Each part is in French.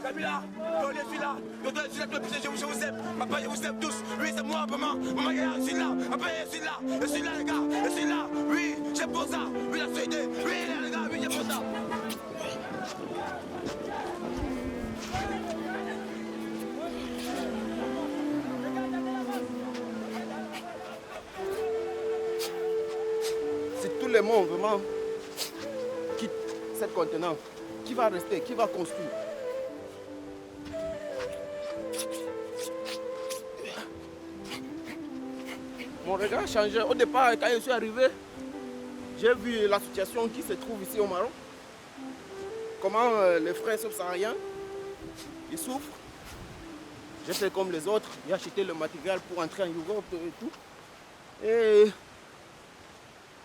Kabila, on est celui-là, je suis là, je vous aime, papa, je vous aime tous, oui c'est moi, maman, je suis là, papa, je suis là les gars, je suis là, oui, j'aime pour ça, oui la société, oui les gars, oui j'aime pour ça. Si tout le monde vraiment quitte cette continent, qui va rester, qui va construire? Mon regard a changé. Au départ, quand je suis arrivé, j'ai vu la situation qui se trouve ici au Maroc. Comment les frères subsahariens, ils souffrent. J'ai fait comme les autres, j'ai acheté le matériel pour entrer en Europe et tout. Et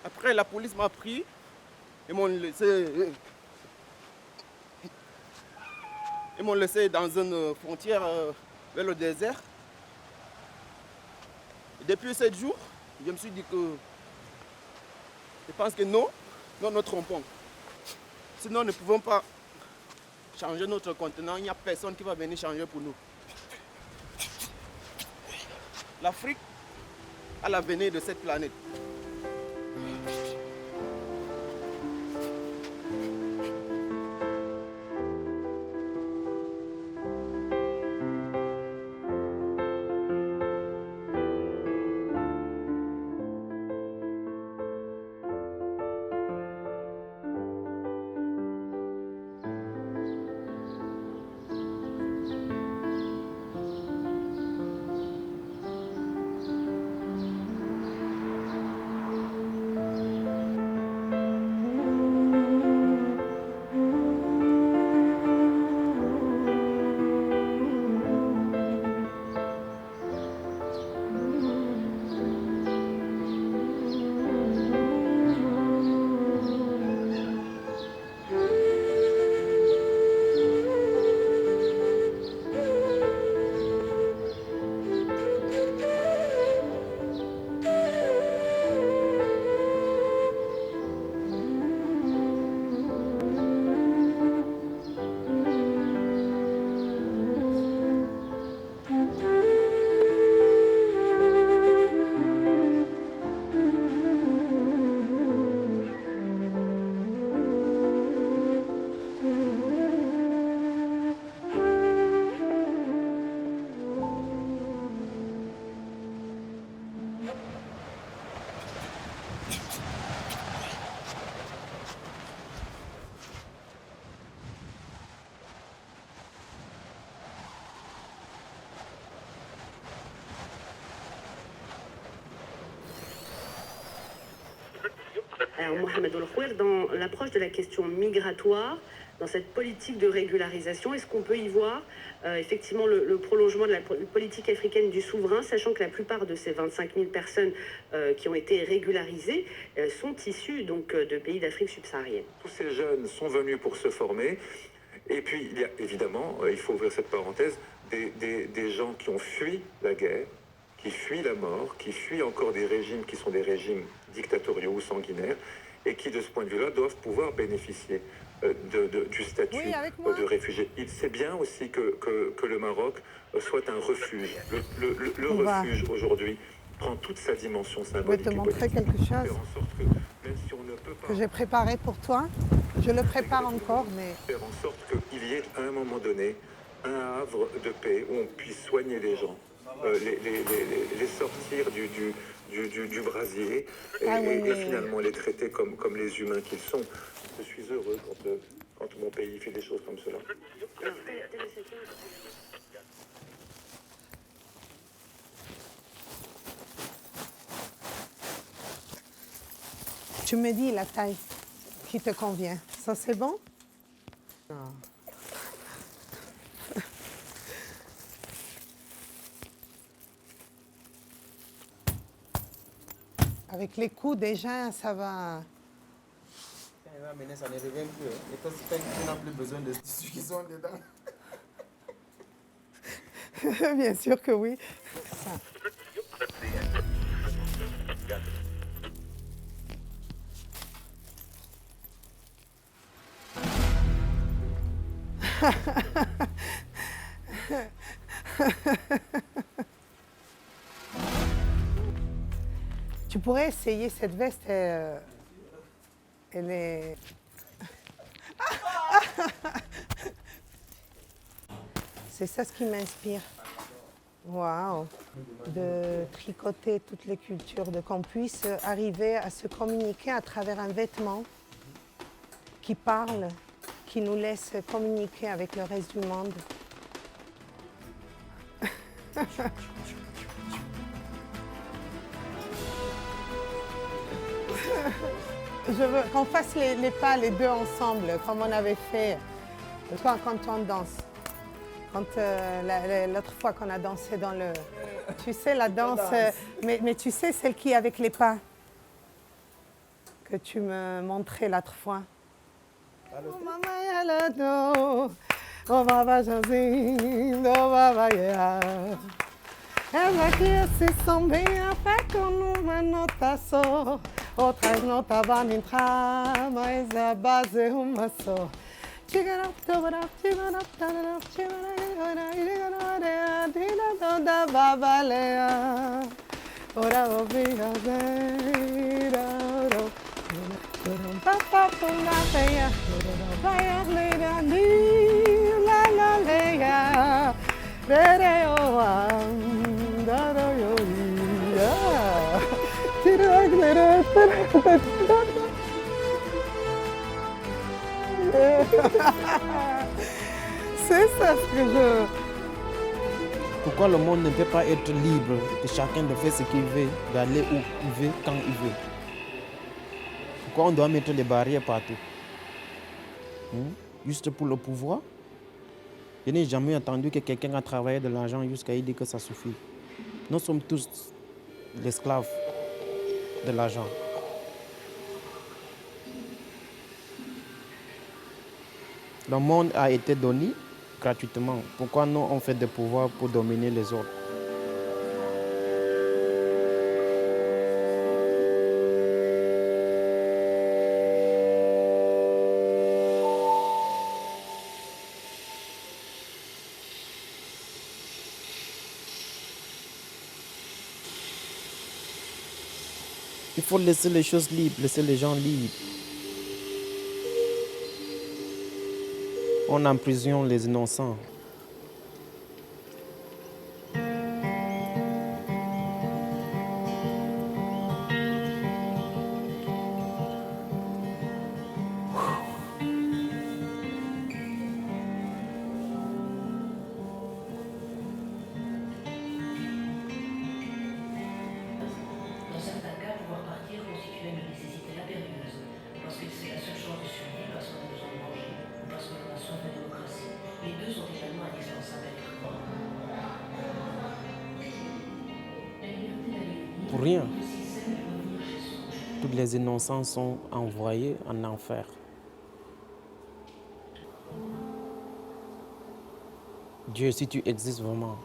après, la police m'a pris et m'ont laissé dans une frontière vers le désert. Et depuis 7 jours, je me suis dit que je pense que nous nous trompons. Sinon, nous ne pouvons pas changer notre continent. Il n'y a personne qui va venir changer pour nous. L'Afrique a l'avenir de cette planète. Alors, Mohamed Oulkhouir, dans l'approche de la question migratoire, dans cette politique de régularisation, est-ce qu'on peut y voir effectivement le prolongement de la politique africaine du souverain, sachant que la plupart de ces 25 000 personnes qui ont été régularisées sont issues donc, de pays d'Afrique subsaharienne? Tous ces jeunes sont venus pour se former. Et puis, il y a évidemment, il faut ouvrir cette parenthèse, des gens qui ont fui la guerre, qui fuient la mort, qui fuient encore des régimes qui sont des régimes dictatoriaux ou sanguinaires, et qui, de ce point de vue-là, doivent pouvoir bénéficier du statut de réfugié. Il sait bien aussi que le Maroc soit un refuge. Le refuge, aujourd'hui, prend toute sa dimension symbolique. Je vais te montrer quelque chose que j'ai préparé pour toi. Je le prépare encore, mais... Faire en sorte qu'il y ait, à un moment donné, un havre de paix où on puisse soigner les gens, les sortir du brasier et finalement les traiter comme les humains qu'ils sont. Je suis heureux quand mon pays fait des choses comme cela. Tu me dis la taille qui te convient. Ça, c'est bon? Non. Avec les coups déjà, ça va... Ça ne revient plus. Et toi, si tu n'as plus besoin de tissus qui sont dedans. Bien sûr que oui. Ça. Tu pourrais essayer cette veste, elle est... C'est ça ce qui m'inspire. Waouh! De tricoter toutes les cultures, de qu'on puisse arriver à se communiquer à travers un vêtement qui parle, qui nous laisse communiquer avec le reste du monde. Je veux qu'on fasse les pas, les deux ensemble, comme on avait fait quand on danse. Quand l'autre fois qu'on a dansé dans le... Tu sais, la danse, mais tu sais, celle qui est avec les pas, que tu me montrais l'autre fois. Oh, maman, y a le dos. Oh, baba, Josine. Oh, baba, yeah. Ela que se são bem a fé com uma notação. Outras notas vão entrar, mas a base é uma só. Ora obrigadeira, c'est ça ce que je... Pourquoi le monde ne peut pas être libre, que chacun de faire ce qu'il veut, d'aller où il veut, quand il veut? Pourquoi on doit mettre des barrières partout? Juste pour le pouvoir? Je n'ai jamais entendu que quelqu'un a travaillé de l'argent jusqu'à dire que ça suffit. Nous sommes tous l'esclave de l'argent. Le monde a été donné gratuitement. Pourquoi nous on fait des pouvoirs pour dominer les autres? Il faut laisser les choses libres, laisser les gens libres. On emprisonne les innocents. Dans certains cas, pouvoir partir constitue une nécessité impérieuse, parce que c'est la seule chance de survie, parce qu'on a besoin de manger, ou parce que l'on a soif de démocratie. Les deux sont également indispensables à l'être humain. Pour rien. Tous les innocents sont envoyés en enfer. Dieu, si tu existes vraiment,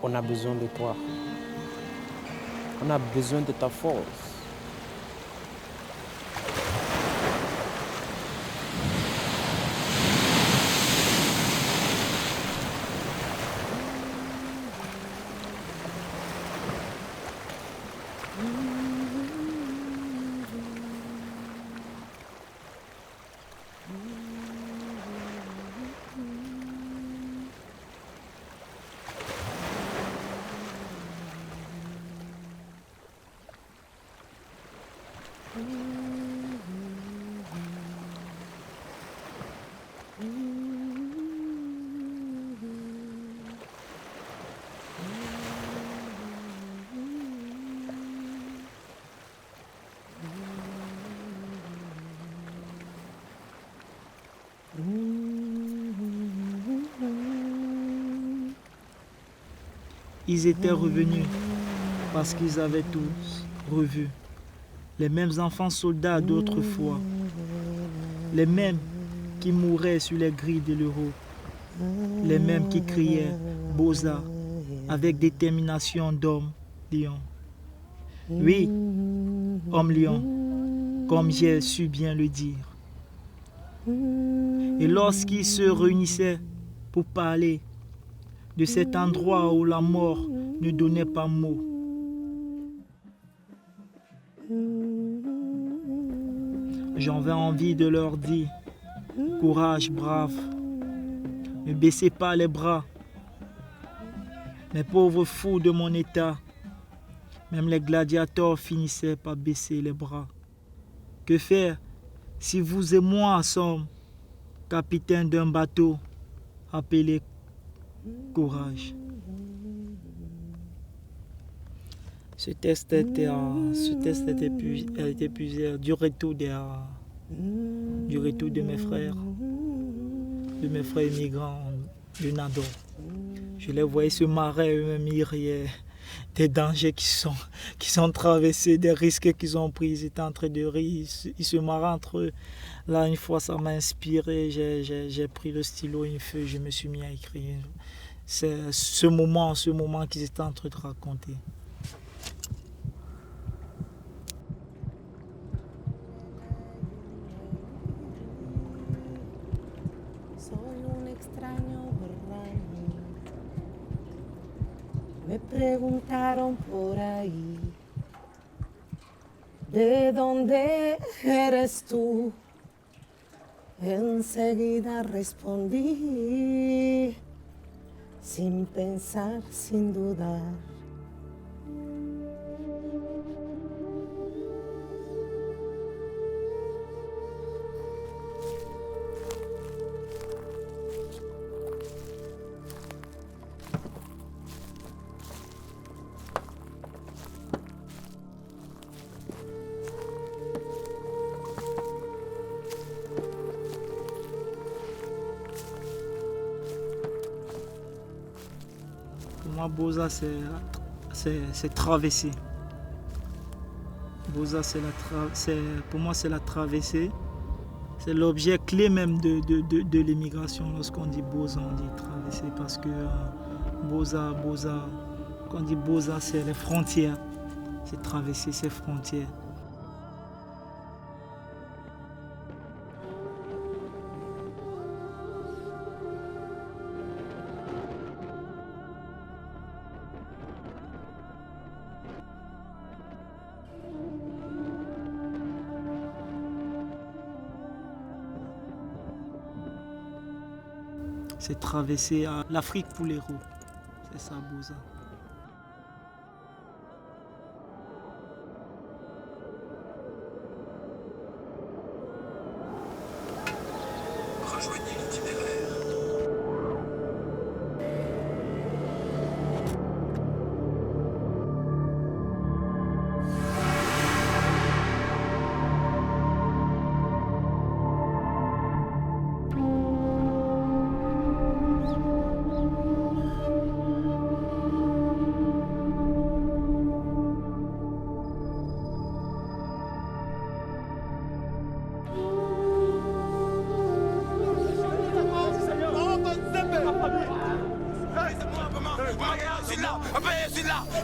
on a besoin de toi. On a besoin de ta force. Ils étaient revenus parce qu'ils avaient tous revu les mêmes enfants soldats d'autrefois, les mêmes qui mouraient sur les grilles de l'Europe, les mêmes qui criaient Boza avec détermination d'homme lion. Oui, homme lion, comme j'ai su bien le dire. Et lorsqu'ils se réunissaient pour parler de cet endroit où la mort ne donnait pas mot, j'avais envie de leur dire, courage, brave, ne baissez pas les bras. Mes pauvres fous de mon état, même les gladiateurs finissaient par baisser les bras. Que faire si vous et moi sommes capitaines d'un bateau appelé courage? Ce texte a été épuisé du retour de mes frères immigrants de Nador. Je les voyais se marrer eux-mêmes, ils riaient des dangers qui sont traversés, des risques qu'ils ont pris. Ils étaient en train de rire, ils se marraient entre eux. Là, une fois, ça m'a inspiré, j'ai pris le stylo, une feuille, je me suis mis à écrire. C'est ce moment qu'ils étaient en train de raconter. Me preguntaron por ahí, ¿de dónde eres tú? Enseguida respondí, sin pensar, sin dudar. Pour moi, Boza, c'est traverser. Boza, pour moi, c'est la traversée. C'est l'objet clé même de l'immigration. Lorsqu'on dit Boza, on dit traverser. Parce que Boza, quand on dit Boza, c'est les frontières. C'est traverser ces frontières. C'est traverser l'Afrique pour les roues. C'est ça, Boza. Rejoignez l'itinéraire.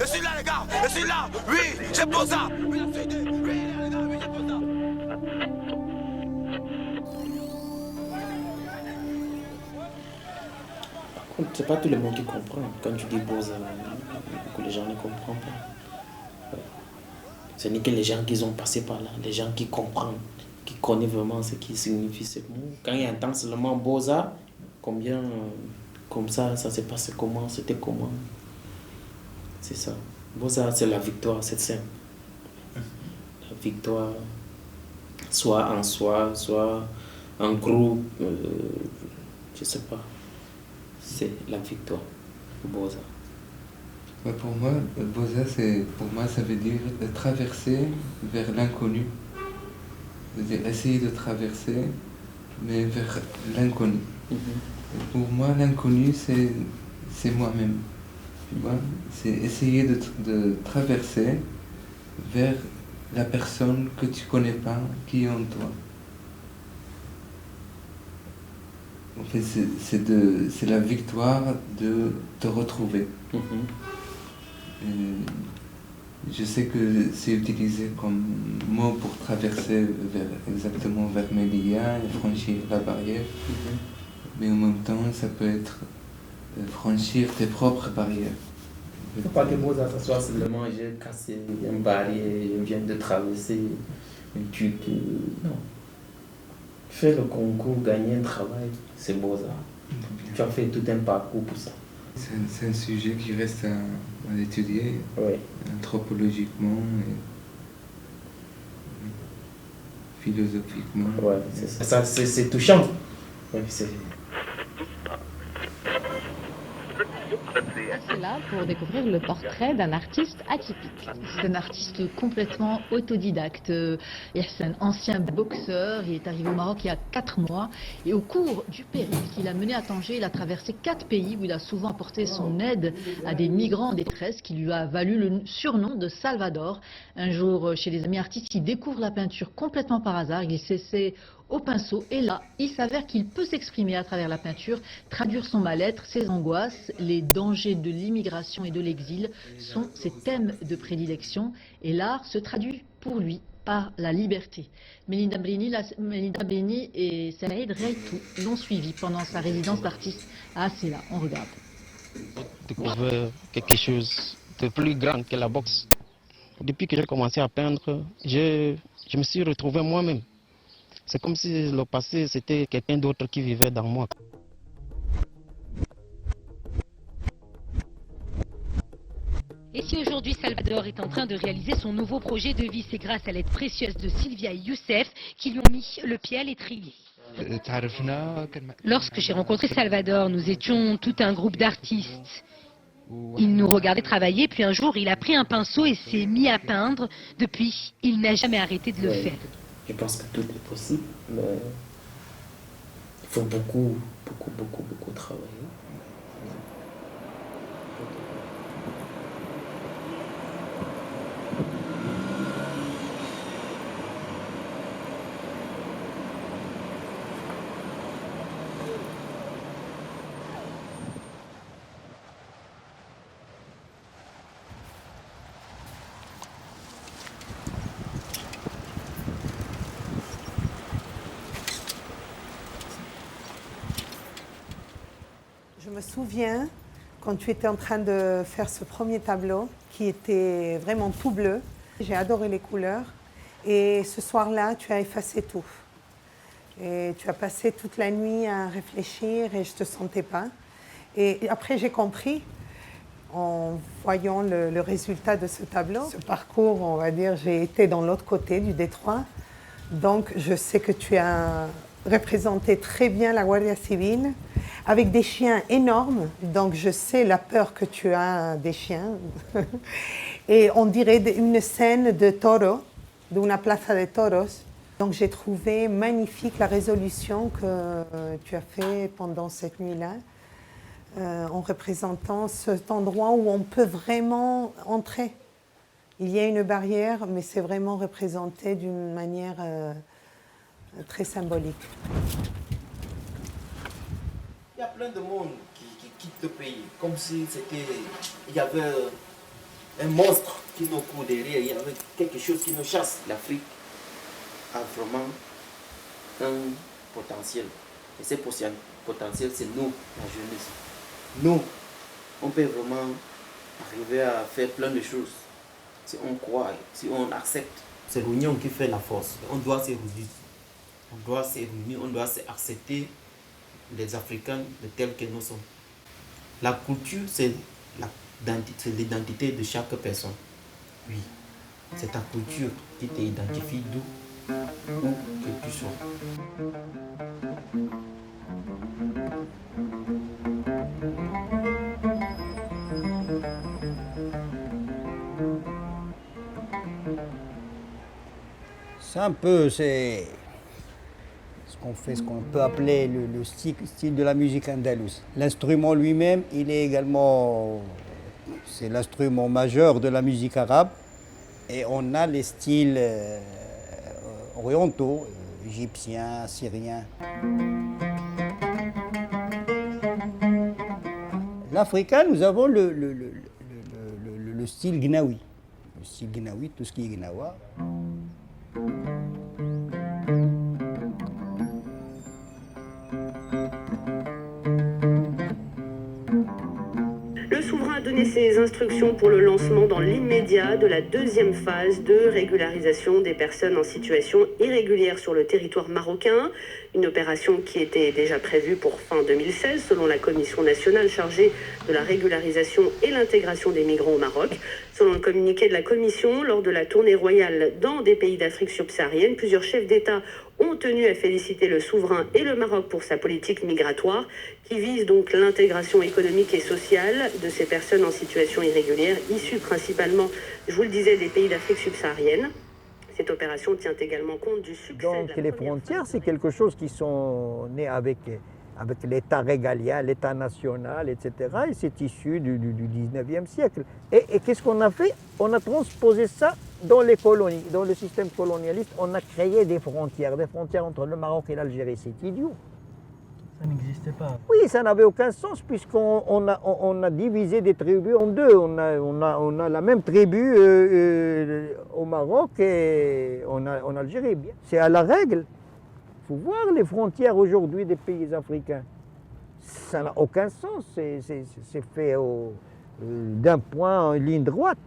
Je suis là les gars, je suis là, oui, j'ai pour ça. Oui, les gars, oui, j'ai pour ça. Par contre, c'est pas tout le monde qui comprend. Quand tu dis Boza, que les gens ne comprennent pas. Ce n'est que les gens qui ont passé par là, les gens qui comprennent, qui connaissent vraiment ce qui signifie ce mot. Quand ils entendent seulement Boza, combien, comme ça s'est passé comment, c'était comment. C'est ça. Boza, c'est la victoire, c'est simple. La victoire, soit en soi, soit en groupe, je sais pas. C'est la victoire, Boza. Pour moi, Boza, ça veut dire traverser vers l'inconnu. C'est-à-dire essayer de traverser, mais vers l'inconnu. Pour moi, l'inconnu, c'est moi-même. Tu vois, c'est essayer de traverser vers la personne que tu connais pas, qui est en toi. En fait, c'est la victoire de te retrouver. Je sais que c'est utilisé comme mot pour traverser exactement vers Melilla et franchir la barrière. Mais en même temps, ça peut être franchir tes propres barrières. Il ne faut pas que Beaux-Arts, ça soit simplement j'ai cassé une barrière, je viens de traverser un truc. Non. Fais le concours, gagner un travail, c'est Beaux-Arts. Tu as fait tout un parcours pour ça. C'est un sujet qui reste à étudier, anthropologiquement et philosophiquement. Ouais, c'est touchant. Ouais, C'est là pour découvrir le portrait d'un artiste atypique. C'est un artiste complètement autodidacte. Yahsen, ancien boxeur, il est arrivé au Maroc il y a 4 mois et au cours du périple qu'il a mené à Tanger, il a traversé 4 pays où il a souvent apporté son aide à des migrants en détresse qui lui a valu le surnom de Salvador. Un jour, chez les amis artistes, il découvre la peinture complètement par hasard. Il s'essaie au pinceau et là, il s'avère qu'il peut s'exprimer à travers la peinture, traduire son mal-être, ses angoisses, les dangers de l'immigration et de l'exil sont ses thèmes de prédilection et l'art se traduit pour lui par la liberté. Melinda Beni et Saïd Reitou l'ont suivi pendant sa résidence d'artiste à Assela. On regarde. Découvrir quelque chose de plus grand que la boxe. Depuis que j'ai commencé à peindre, je me suis retrouvé moi-même. C'est comme si le passé, c'était quelqu'un d'autre qui vivait dans moi. Et si aujourd'hui Salvador est en train de réaliser son nouveau projet de vie, c'est grâce à l'aide précieuse de Sylvia et Youssef qui lui ont mis le pied à l'étrier. Lorsque j'ai rencontré Salvador, nous étions tout un groupe d'artistes. Il nous regardait travailler, puis un jour il a pris un pinceau et s'est mis à peindre. Depuis, il n'a jamais arrêté de le faire. Je pense que tout est possible, mais il faut beaucoup travailler. Je me souviens quand tu étais en train de faire ce premier tableau qui était vraiment tout bleu. J'ai adoré les couleurs et ce soir-là, tu as effacé tout. Et tu as passé toute la nuit à réfléchir et je ne te sentais pas. Et après, j'ai compris, en voyant le résultat de ce tableau, ce parcours, on va dire, j'ai été dans l'autre côté du détroit. Donc, je sais que tu as représenté très bien la Guardia Civile avec des chiens énormes. Donc, je sais la peur que tu as des chiens. Et on dirait une scène de taureau, d'une plaza de toros. Donc, j'ai trouvé magnifique la résolution que tu as fait pendant cette nuit-là, en représentant cet endroit où on peut vraiment entrer. Il y a une barrière, mais c'est vraiment représenté d'une manière très symbolique. Il y a plein de monde qui quitte le pays, comme si il y avait un monstre qui nous court derrière, il y avait quelque chose qui nous chasse. L'Afrique a vraiment un potentiel. Et ce potentiel, c'est nous, la jeunesse. Nous, on peut vraiment arriver à faire plein de choses. Si on croit, si on accepte. C'est l'union qui fait la force. On doit se réunir. On doit se réunir, on doit accepter les Africains de tels que nous sommes. La culture, c'est l'identité de chaque personne. Oui, c'est ta culture qui t'identifie d'où que tu sois. C'est un peu, c'est ce qu'on peut appeler le style de la musique andalouse. L'instrument lui-même, il est également, c'est l'instrument majeur de la musique arabe. Et on a les styles orientaux, égyptiens, syriens. L'africain, nous avons le style gnawi. Le style guinaoui, tout ce qui est guinawa. Le souverain a donné ses instructions pour le lancement dans l'immédiat de la deuxième phase de régularisation des personnes en situation irrégulière sur le territoire marocain. Une opération qui était déjà prévue pour fin 2016 selon la Commission nationale chargée de la régularisation et l'intégration des migrants au Maroc. Selon le communiqué de la Commission, lors de la tournée royale dans des pays d'Afrique subsaharienne, plusieurs chefs d'État ont tenu à féliciter le souverain et le Maroc pour sa politique migratoire qui vise donc l'intégration économique et sociale de ces personnes en situation irrégulière, issues principalement, je vous le disais, des pays d'Afrique subsaharienne. Cette opération tient également compte du succès Donc les frontières, c'est quelque chose qui sont nés avec l'État régalien, l'État national, etc. Et c'est issu du 19e siècle. Et qu'est-ce qu'on a fait? On a transposé ça dans les colonies, dans le système colonialiste. On a créé des frontières entre le Maroc et l'Algérie. C'est idiot. Ça n'existait pas. Oui, ça n'avait aucun sens puisqu'on a divisé des tribus en deux. On a la même tribu au Maroc et en Algérie. C'est à la règle. Il faut voir les frontières aujourd'hui des pays africains. Ça n'a aucun sens. C'est fait d'un point en ligne droite.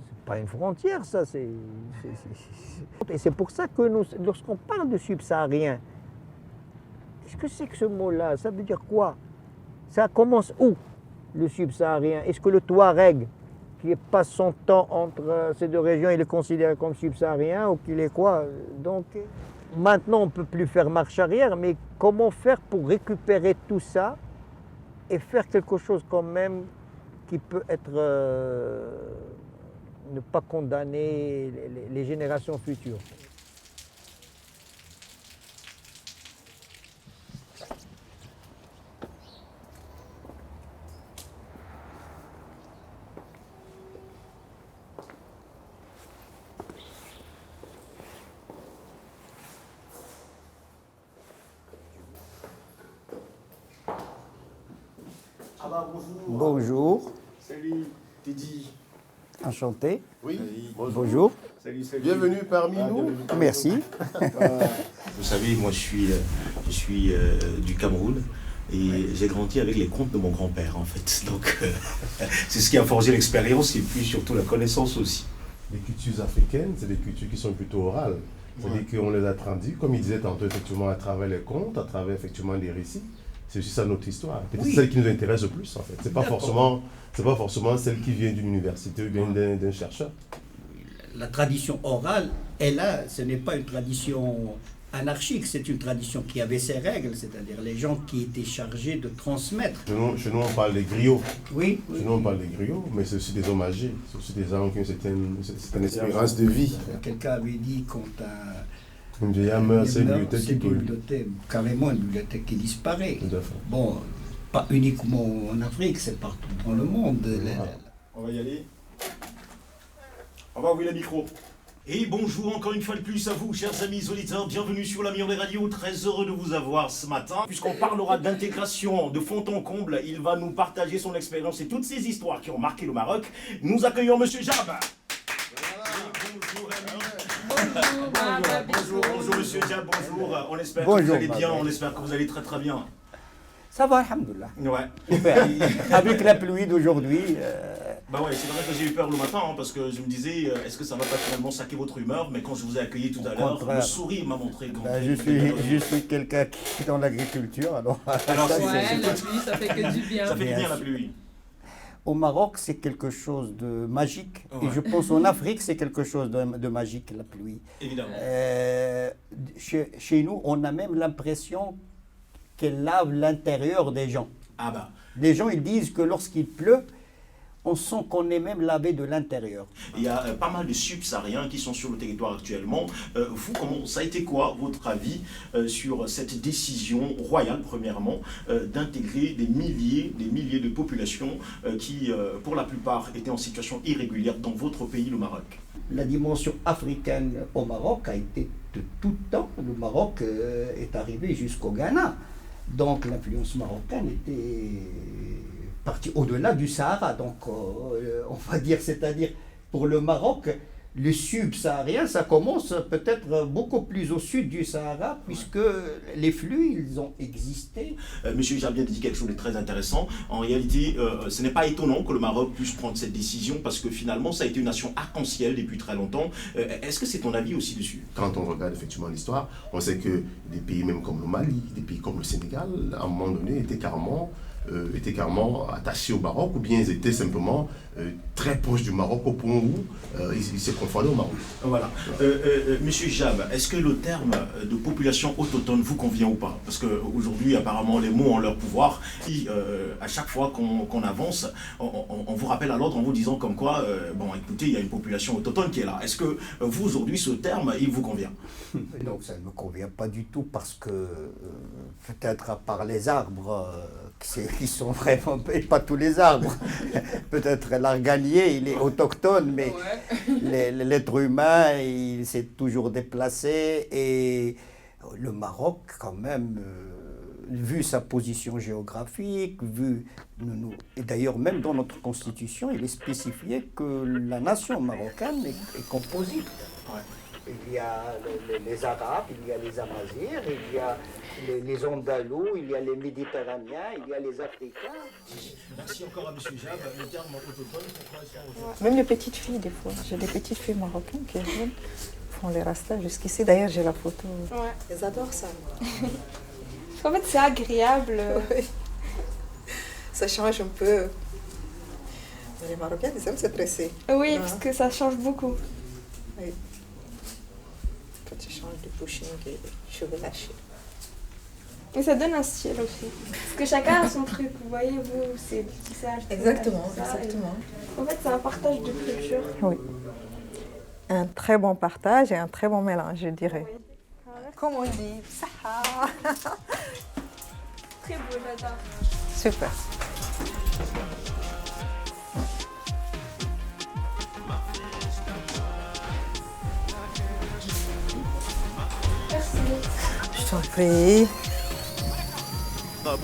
C'est pas une frontière, ça. Et c'est pour ça que lorsqu'on parle de subsahariens, qu'est-ce que c'est que ce mot-là? Ça veut dire quoi? Ça commence où, le subsaharien? Est-ce que le Touareg, qui passe son temps entre ces deux régions, il est considéré comme subsaharien ou qu'il est quoi? Donc, maintenant, on ne peut plus faire marche arrière, mais comment faire pour récupérer tout ça et faire quelque chose quand même qui peut être... ne pas condamner les générations futures. Bonjour. Salut, Teddy. Enchanté. Oui, bonjour. Salut. Bienvenue parmi nous. Merci. Vous savez, moi je suis du Cameroun et j'ai grandi avec les contes de mon grand-père en fait. Donc c'est ce qui a forgé l'expérience et puis surtout la connaissance aussi. Les cultures africaines, c'est des cultures qui sont plutôt orales. C'est-à-dire qu'on les a traduites, comme il disait tantôt, effectivement, à travers les contes, à travers effectivement des récits. C'est aussi ça notre histoire. Peut-être c'est celle qui nous intéresse le plus en fait. C'est pas forcément celle qui vient d'une université ou bien d'un chercheur. La tradition orale est là, ce n'est pas une tradition anarchique, c'est une tradition qui avait ses règles, c'est-à-dire les gens qui étaient chargés de transmettre. Chez nous on parle des griots. Oui. Chez nous on parle des griots, mais c'est aussi des hommes âgés, c'est aussi des gens qui ont une espérance de vie. Quelqu'un avait dit quand une vieille meurt, c'est une bibliothèque carrément une bibliothèque qui disparaît. Bon, pas uniquement en Afrique, c'est partout dans le monde. On va y aller. On va ouvrir le micro. Et bonjour encore une fois de plus à vous, chers amis auditeurs. Bienvenue sur la Meilleure des radios. Très heureux de vous avoir ce matin. Puisqu'on parlera d'intégration de fond en comble, il va nous partager son expérience et toutes ces histoires qui ont marqué le Maroc. Nous accueillons Monsieur Jab. Bonjour Monsieur Jab, bonjour. On espère que vous allez bien, on espère que vous allez très très bien. Ça va, alhamdoulilah. Ouais. Avec la pluie d'aujourd'hui. Bah ouais, c'est vrai que j'ai eu peur le matin, parce que je me disais, est-ce que ça va pas finalement saquer votre humeur? Mais quand je vous ai accueilli tout à l'heure, le sourire m'a montré que... je suis quelqu'un qui est dans l'agriculture, alors... la pluie, ça fait que du bien. Ça fait du bien la pluie. Au Maroc, c'est quelque chose de magique. Ouais. Et je pense en Afrique, c'est quelque chose de magique, la pluie. Évidemment. Chez nous, on a même l'impression qu'elle lave l'intérieur des gens. Ah bah. Les gens, ils disent que lorsqu'il pleut, on sent qu'on est même lavé de l'intérieur. Il y a pas mal de subsahariens qui sont sur le territoire actuellement. Vous, ça a été quoi votre avis sur cette décision royale, premièrement, d'intégrer des milliers de populations qui, pour la plupart, étaient en situation irrégulière dans votre pays, le Maroc? La dimension africaine au Maroc a été de tout temps. Le Maroc est arrivé jusqu'au Ghana. Donc l'influence marocaine était partie au-delà du Sahara. Donc on va dire, c'est-à-dire Pour le Maroc, le subsaharien, ça commence peut-être beaucoup plus au sud du Sahara, puisque les flux, ils ont existé. Monsieur Ijab vient de dire quelque chose de très intéressant. En réalité, ce n'est pas étonnant que le Maroc puisse prendre cette décision, parce que finalement, ça a été une nation arc-en-ciel depuis très longtemps. Est-ce que c'est ton avis aussi dessus? Quand on regarde effectivement l'histoire, on sait que des pays même comme le Mali, des pays comme le Sénégal, à un moment donné, étaient carrément attachés au Maroc, ou bien ils étaient simplement très proches du Maroc au point où ils se confondaient au Maroc. Voilà. Monsieur Jab, est-ce que le terme de population autochtone vous convient ou pas? Parce qu'aujourd'hui, apparemment, les mots ont leur pouvoir. Et à chaque fois qu'on avance, on vous rappelle à l'ordre en vous disant comme quoi, bon, écoutez, il y a une population autochtone qui est là. Est-ce que vous, aujourd'hui, ce terme, il vous convient? Non, ça ne me convient pas du tout, parce que peut-être à part les arbres, qui sont vraiment, et pas tous les arbres, peut-être l'arganier, il est autochtone, mais l'être humain, il s'est toujours déplacé, et le Maroc, quand même, vu sa position géographique, et d'ailleurs même dans notre constitution, il est spécifié que la nation marocaine est composite. Il y a les Arabes, il y a les Amazirs, il y a les Andalous, il y a les Méditerranéens, il y a les Africains. Merci encore à M. Jab. Le terme autochtone, pourquoi ils sont autochtones? Même les petites filles, des fois. J'ai des petites filles marocaines qui viennent, font les rastas jusqu'ici. D'ailleurs, j'ai la photo. Ouais. Elles adorent ça. En fait, c'est agréable. Oui. Ça change un peu. Les Marocains, ils aiment se tresser. Oui, parce que ça change beaucoup. Oui. Quand tu changes de pushing et de cheveux lâchés. Et ça donne un style aussi. Parce que chacun a son truc, vous voyez, vous, c'est tissage. Exactement, ça, exactement. En fait, c'est un partage de culture. Oui. Un très bon partage et un très bon mélange, je dirais. Comme on dit, Saha. Très beau, j'adore. Super. Merci. Je t'en prie.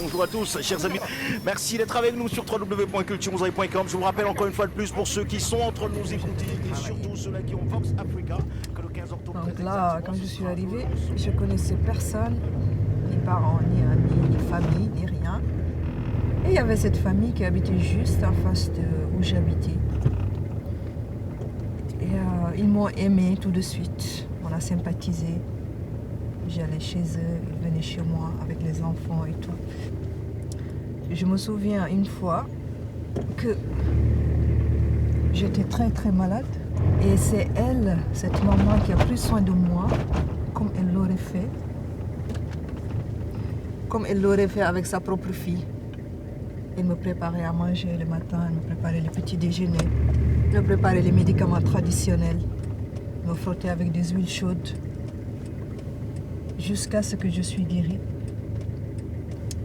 Bonjour à tous, chers amis. Merci d'être avec nous sur www.culturemousaï.com. Je vous rappelle encore une fois de plus, pour ceux qui sont en train de nous écouter, et surtout ceux-là qui ont Vox Africa, que le 15 octobre... Donc là, quand je suis arrivée, je connaissais personne, ni parents, ni amis, ni famille, ni rien. Et il y avait cette famille qui habitait juste en face de où j'habitais. Et ils m'ont aimée tout de suite. On a sympathisé. J'allais chez eux, ils venaient chez moi avec les enfants et tout. Je me souviens une fois que j'étais très très malade. Et c'est elle, cette maman, qui a pris soin de moi, comme elle l'aurait fait. Comme elle l'aurait fait avec sa propre fille. Elle me préparait à manger le matin, elle me préparait le petit déjeuner, elle me préparait les médicaments traditionnels, elle me frottait avec des huiles chaudes, jusqu'à ce que je suis guérie.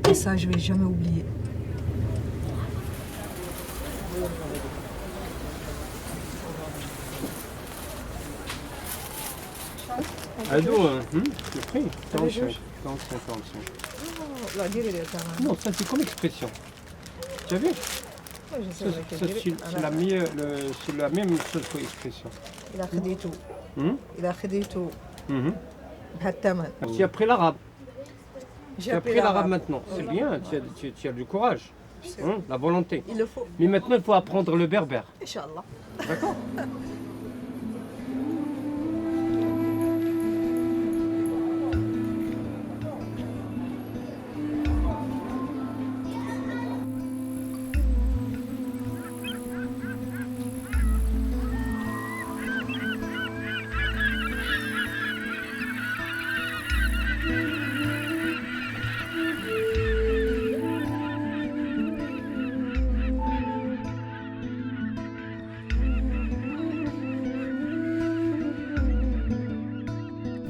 Et ça, je ne vais jamais oublier. Ado, le prix 45. Non, ça c'est comme expression. Tu as vu? C'est la même chose que expression. Il a fait tout. Il a fait tout. Tu as appris l'arabe. J'ai Tu as appris l'arabe maintenant. C'est bien, tu as du courage. La volonté. Il le faut. Mais maintenant, il faut apprendre le berbère. Inch'Allah. D'accord?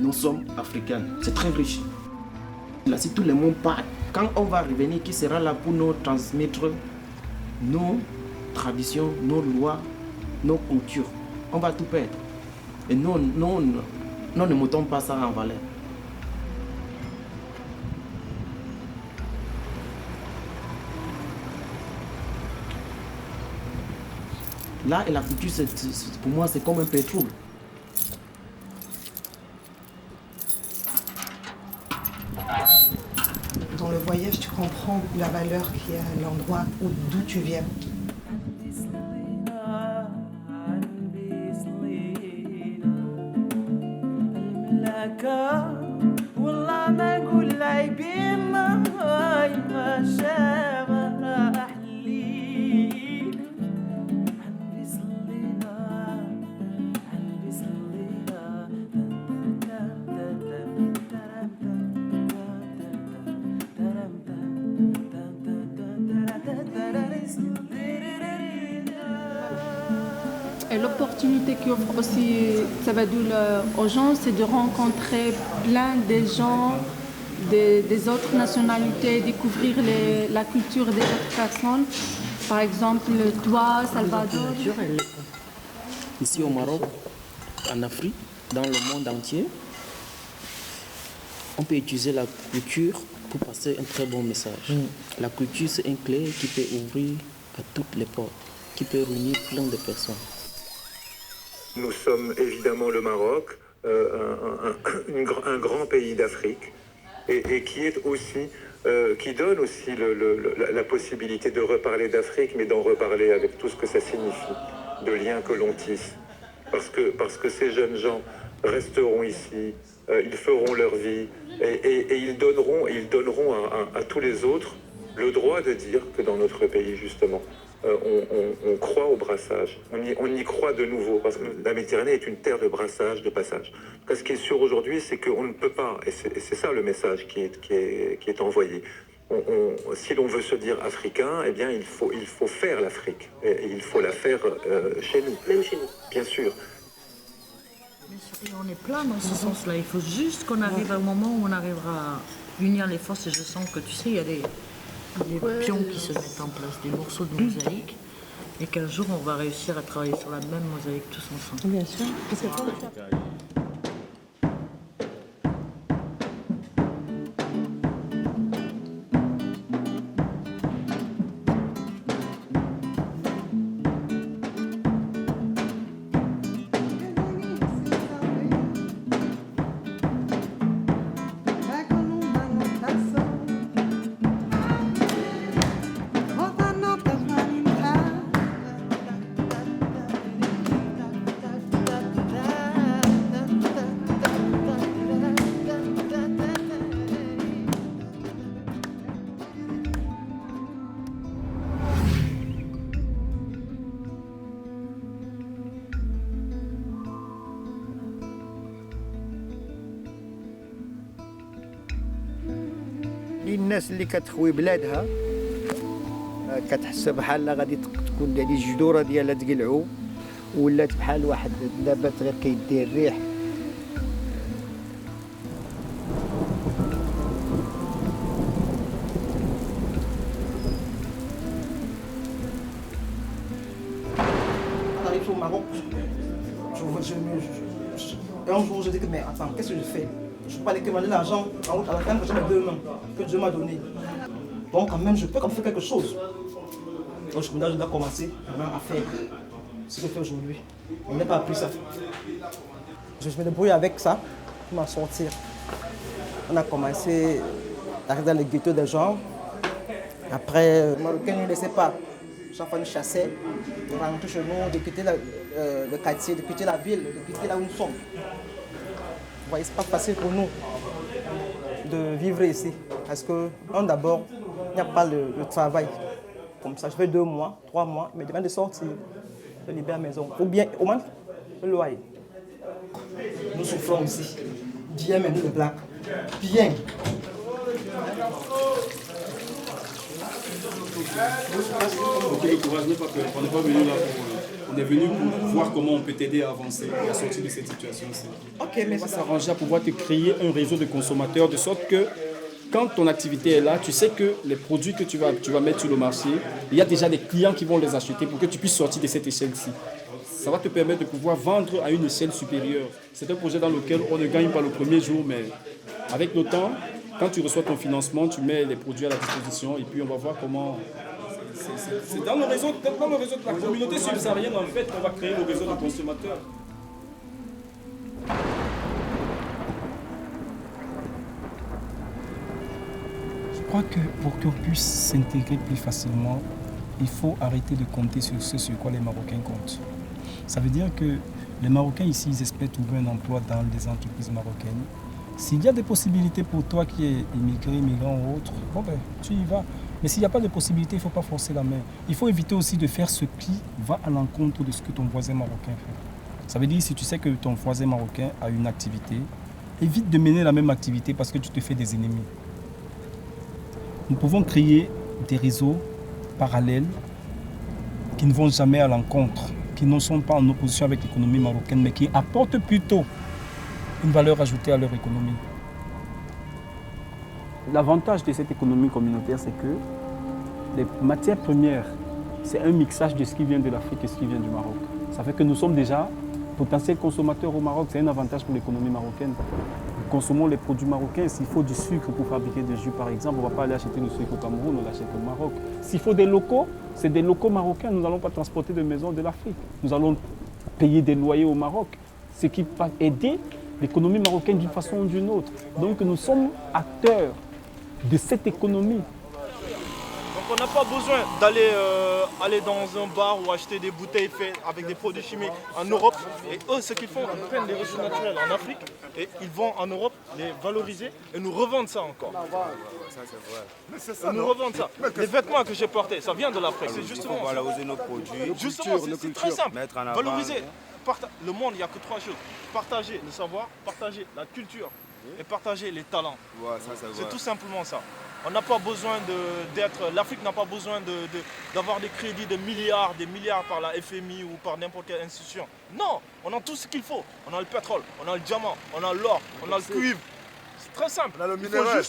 Nous sommes africains, c'est très riche. Là, si tout le monde part, quand on va revenir, qui sera là pour nous transmettre nos traditions, nos lois, nos cultures? On va tout perdre. Et nous ne mettons pas ça en valeur. L'art et la culture, pour moi, c'est comme un pétrole. Dans le voyage, tu comprends la valeur qu'il y a à l'endroit d'où tu viens. Et l'opportunité qu'offre aussi Sabadoul aux gens, c'est de rencontrer plein de gens des autres nationalités, découvrir la culture des autres personnes. Par exemple, toi, Salvador. Ici au Maroc, en Afrique, dans le monde entier, on peut utiliser la culture pour passer un très bon message. La culture, c'est une clé qui peut ouvrir à toutes les portes, qui peut réunir plein de personnes. Nous sommes évidemment le Maroc, un grand pays d'Afrique, et qui est aussi, qui donne aussi la possibilité de reparler d'Afrique, mais d'en reparler avec tout ce que ça signifie, de liens que l'on tisse. Parce que ces jeunes gens resteront ici, ils feront leur vie, et ils donneront à tous les autres le droit de dire que dans notre pays, justement, on croit au brassage, on y croit de nouveau, parce que la Méditerranée est une terre de brassage, de passage. Ce qui est sûr aujourd'hui, c'est qu'on ne peut pas, et c'est ça le message qui est envoyé. Si l'on veut se dire africain, eh bien il faut faire l'Afrique, et il faut la faire chez nous. Même chez nous. Bien sûr. Et on est plein dans ce sens-là. Il faut juste qu'on arrive à un moment où on arrivera à unir les forces, et je sens que, tu sais, il y a des pions qui se mettent en place, des morceaux de mosaïque, et qu'un jour on va réussir à travailler sur la même mosaïque tous ensemble. Bien sûr. الناس اللي كتخوي بلادها كتحس بحال غادي تكون هذه الجذوره ديالها تقلعوا ولات بحال واحد نبات غير كيديه الريح. On arrive au Maroc, un jour je dis que mais attends, qu'est-ce que je fais? Je peux pas aller commander l'argent en route à la fin, j'ai mes 2 mains que Dieu m'a donné. Donc quand même, je peux comme faire quelque chose. Donc je dois commencer à faire ce que je fais aujourd'hui. On n'a pas appris ça. Je me débrouille avec ça pour m'en sortir. On a commencé à arriver dans les ghettos des gens. Après, les Marocains ne nous laissaient pas. Chaque fois nous chassaient, nous rentraient chez nous, de quitter le quartier, de quitter la ville, de quitter là où nous sommes. Vous voyez, ce n'est pas facile pour nous de vivre ici. Parce que, d'abord, il n'y a pas le travail. Comme ça, je fais 2 mois, 3 mois, mais demain de sortir, je libère la maison. Ou bien, au moins, le loyer. Nous souffrons ici. Bien, mais nous, les Blacks. Bien. Ok, le courage, n'est pas peur. On n'est pas venu là pour... On est venu pour voir comment on peut t'aider à avancer et à sortir de cette situation-ci. Ok, mais on va s'arranger à pouvoir te créer un réseau de consommateurs de sorte que quand ton activité est là, tu sais que les produits que tu vas mettre sur le marché, il y a déjà des clients qui vont les acheter pour que tu puisses sortir de cette échelle-ci. Ça va te permettre de pouvoir vendre à une échelle supérieure. C'est un projet dans lequel on ne gagne pas le premier jour, mais avec le temps, quand tu reçois ton financement, tu mets les produits à la disposition et puis on va voir comment C'est dans le réseau de la communauté subsaharienne, en fait, qu'on va créer le réseau de consommateurs. Je crois que pour qu'on puisse s'intégrer plus facilement, il faut arrêter de compter sur ce sur quoi les Marocains comptent. Ça veut dire que les Marocains ici, ils espèrent trouver un emploi dans les entreprises marocaines. S'il y a des possibilités pour toi qui es immigré, immigrant ou autre, bon ben, tu y vas. Mais s'il n'y a pas de possibilité, il ne faut pas forcer la main. Il faut éviter aussi de faire ce qui va à l'encontre de ce que ton voisin marocain fait. Ça veut dire, si tu sais que ton voisin marocain a une activité, évite de mener la même activité parce que tu te fais des ennemis. Nous pouvons créer des réseaux parallèles qui ne vont jamais à l'encontre, qui ne sont pas en opposition avec l'économie marocaine, mais qui apportent plutôt une valeur ajoutée à leur économie. L'avantage de cette économie communautaire, c'est que les matières premières, c'est un mixage de ce qui vient de l'Afrique et ce qui vient du Maroc. Ça fait que nous sommes déjà potentiels consommateurs au Maroc. C'est un avantage pour l'économie marocaine. Nous consommons les produits marocains. S'il faut du sucre pour fabriquer du jus, par exemple, on ne va pas aller acheter du sucre au Cameroun, on l'achète au Maroc. S'il faut des locaux, c'est des locaux marocains. Nous n'allons pas transporter de maisons de l'Afrique. Nous allons payer des loyers au Maroc, ce qui va aider l'économie marocaine d'une façon ou d'une autre. Donc nous sommes acteurs de cette économie. Donc on n'a pas besoin d'aller aller dans un bar ou acheter des bouteilles faites avec des produits chimiques en Europe. Et eux, ce qu'ils font, ils prennent des ressources naturelles en Afrique et ils vont en Europe les valoriser et nous revendent ça encore. Ça c'est vrai. Mais c'est ça, nous revendent ça. Les vêtements que j'ai portés, ça vient de l'Afrique. C'est justement. Il faut valoriser nos produits. Justement, c'est très simple. Mettre en avant. Valoriser. Le monde, il n'y a que trois choses. Partager le savoir, partager la culture et partager les talents. Ouais, ça c'est vrai. C'est tout simplement ça. On n'a pas besoin d'être. L'Afrique n'a pas besoin d'avoir des crédits de milliards, des milliards par la FMI ou par n'importe quelle institution. Non, on a tout ce qu'il faut. On a le pétrole, on a le diamant, on a l'or, on a le cuivre. C'est très simple. On a le minéral.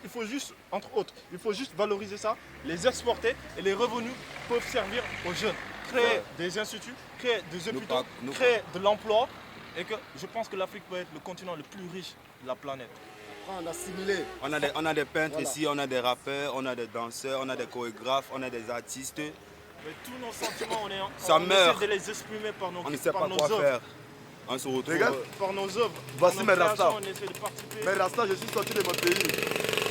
Il faut juste, entre autres, il faut juste valoriser ça, les exporter et les revenus peuvent servir aux jeunes. Créer des instituts, créer des hôpitaux, créer de l'emploi et que je pense que l'Afrique peut être le continent le plus riche de la planète. On a assimilé. On a des peintres ici, on a des rappeurs, on a des danseurs, on a des chorégraphes, on a des artistes. Mais tous nos sentiments, ça on meurt. essaie de les exprimer par nos œuvres. On ne sait pas quoi faire. On se retrouve. Regarde, par nos œuvres. Voici mes rastas. Mes rastas, je suis sorti de mon pays.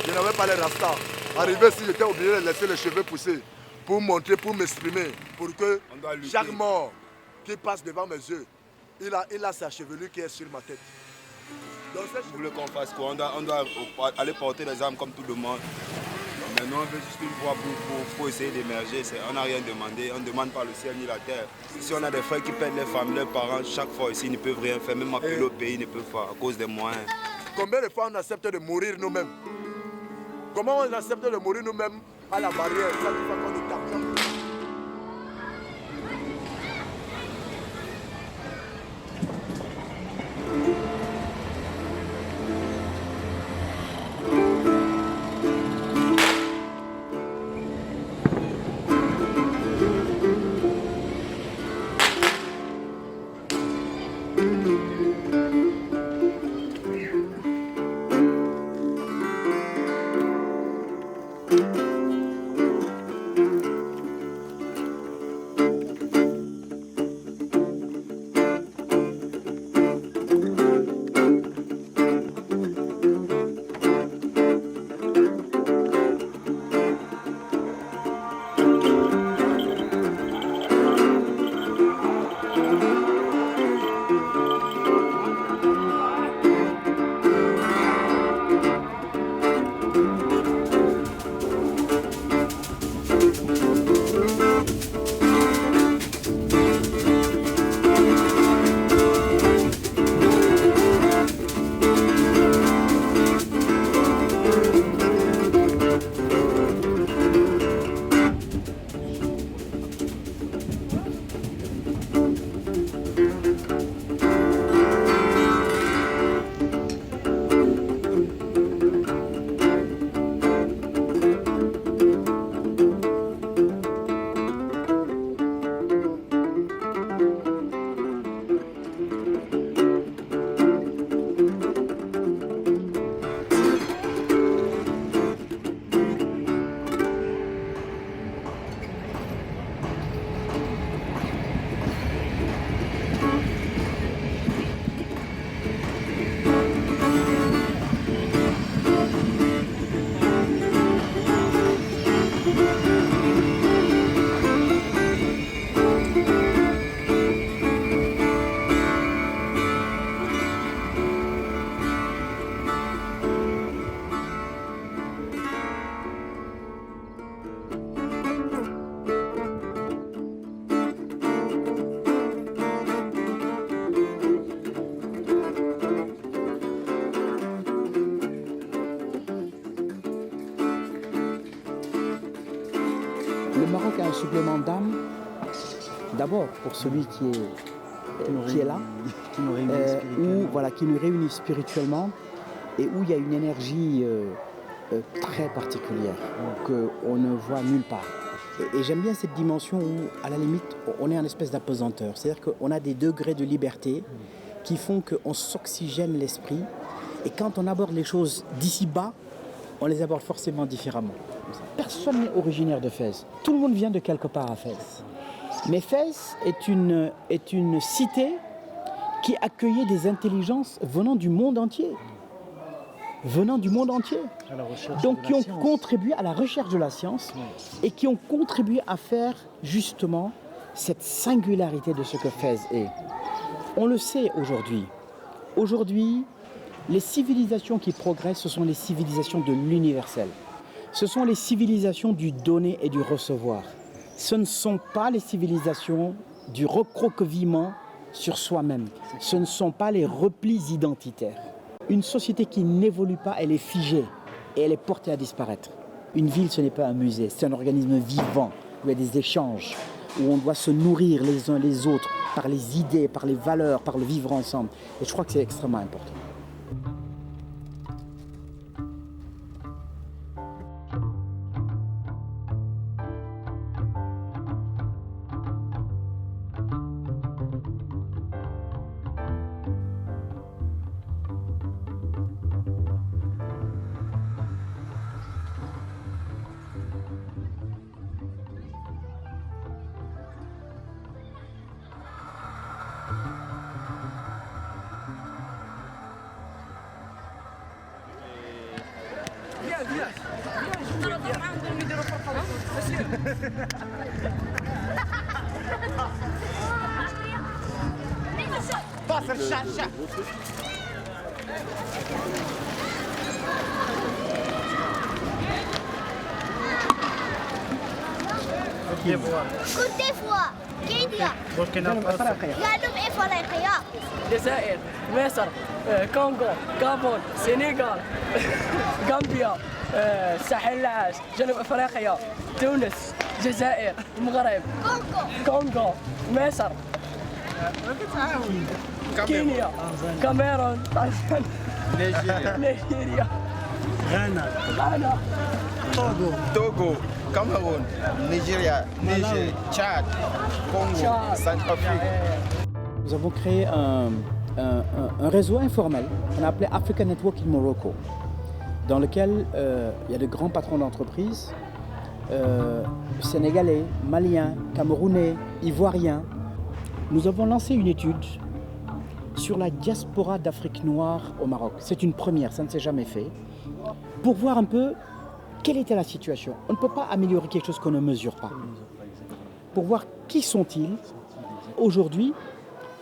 Je n'avais pas les rastas. Arrivé ici, j'étais obligé de laisser les cheveux pousser pour montrer, pour m'exprimer, pour que chaque mort qui passe devant mes yeux, il a sa chevelure qui est sur ma tête. Donc, vous voulez qu'on fasse quoi? On doit aller porter les armes comme tout le monde. Maintenant, on veut juste une voie pour essayer d'émerger. On n'a rien demandé. On ne demande pas le ciel ni la terre. Si on a des frères qui perdent leurs familles, leurs parents, chaque fois ici, ils ne peuvent rien faire. Même appeler au pays, ils ne peuvent pas à cause des moyens. Combien de fois on accepte de mourir nous-mêmes? Comment on accepte de mourir nous-mêmes à la barrière chaque fois qu'on nous tape? un supplément d'âme, d'abord pour celui qui est là, qui nous réunit spirituellement et où il y a une énergie très particulière qu'on ne voit nulle part. Et j'aime bien cette dimension où, à la limite, on est en espèce d'apesanteur. C'est-à-dire qu'on a des degrés de liberté qui font qu'on s'oxygène l'esprit. Et quand on aborde les choses d'ici bas, on les aborde forcément différemment. Personne n'est originaire de Fès. Tout le monde vient de quelque part à Fès. Mais Fès est une cité qui accueillait des intelligences venant du monde entier. Donc qui ont contribué à la recherche de la science et qui ont contribué à faire justement cette singularité de ce que Fès est. On le sait aujourd'hui. Aujourd'hui, les civilisations qui progressent, ce sont les civilisations de l'universel. Ce sont les civilisations du donner et du recevoir. Ce ne sont pas les civilisations du recroquevillement sur soi-même. Ce ne sont pas les replis identitaires. Une société qui n'évolue pas, elle est figée et elle est portée à disparaître. Une ville, ce n'est pas un musée, c'est un organisme vivant où il y a des échanges, où on doit se nourrir les uns les autres par les idées, par les valeurs, par le vivre ensemble. Et je crois que c'est extrêmement important. باص الشاشة كوت ديفوا كينيا بوركينا فاسو قالوا بإفريقيا الجزائر مصر كونغو غابون سنغال غامبيا الساحل العاج جنوب افريقيا تونس الجزائر المغرب كونغو مصر كينيا كاميرون نيجيريا غانا Togo, Cameroun, Nigeria, Niger, Tchad, Congo, Centrafrique. Nous avons créé un réseau informel qu'on a appelé Africa Network in Morocco, dans lequel il y a de grands patrons d'entreprises, sénégalais, maliens, camerounais, ivoiriens. Nous avons lancé une étude sur la diaspora d'Afrique noire au Maroc. C'est une première, ça ne s'est jamais fait, pour voir un peu quelle était la situation. On ne peut pas améliorer quelque chose qu'on ne mesure pas. Pour voir qui sont-ils. Aujourd'hui,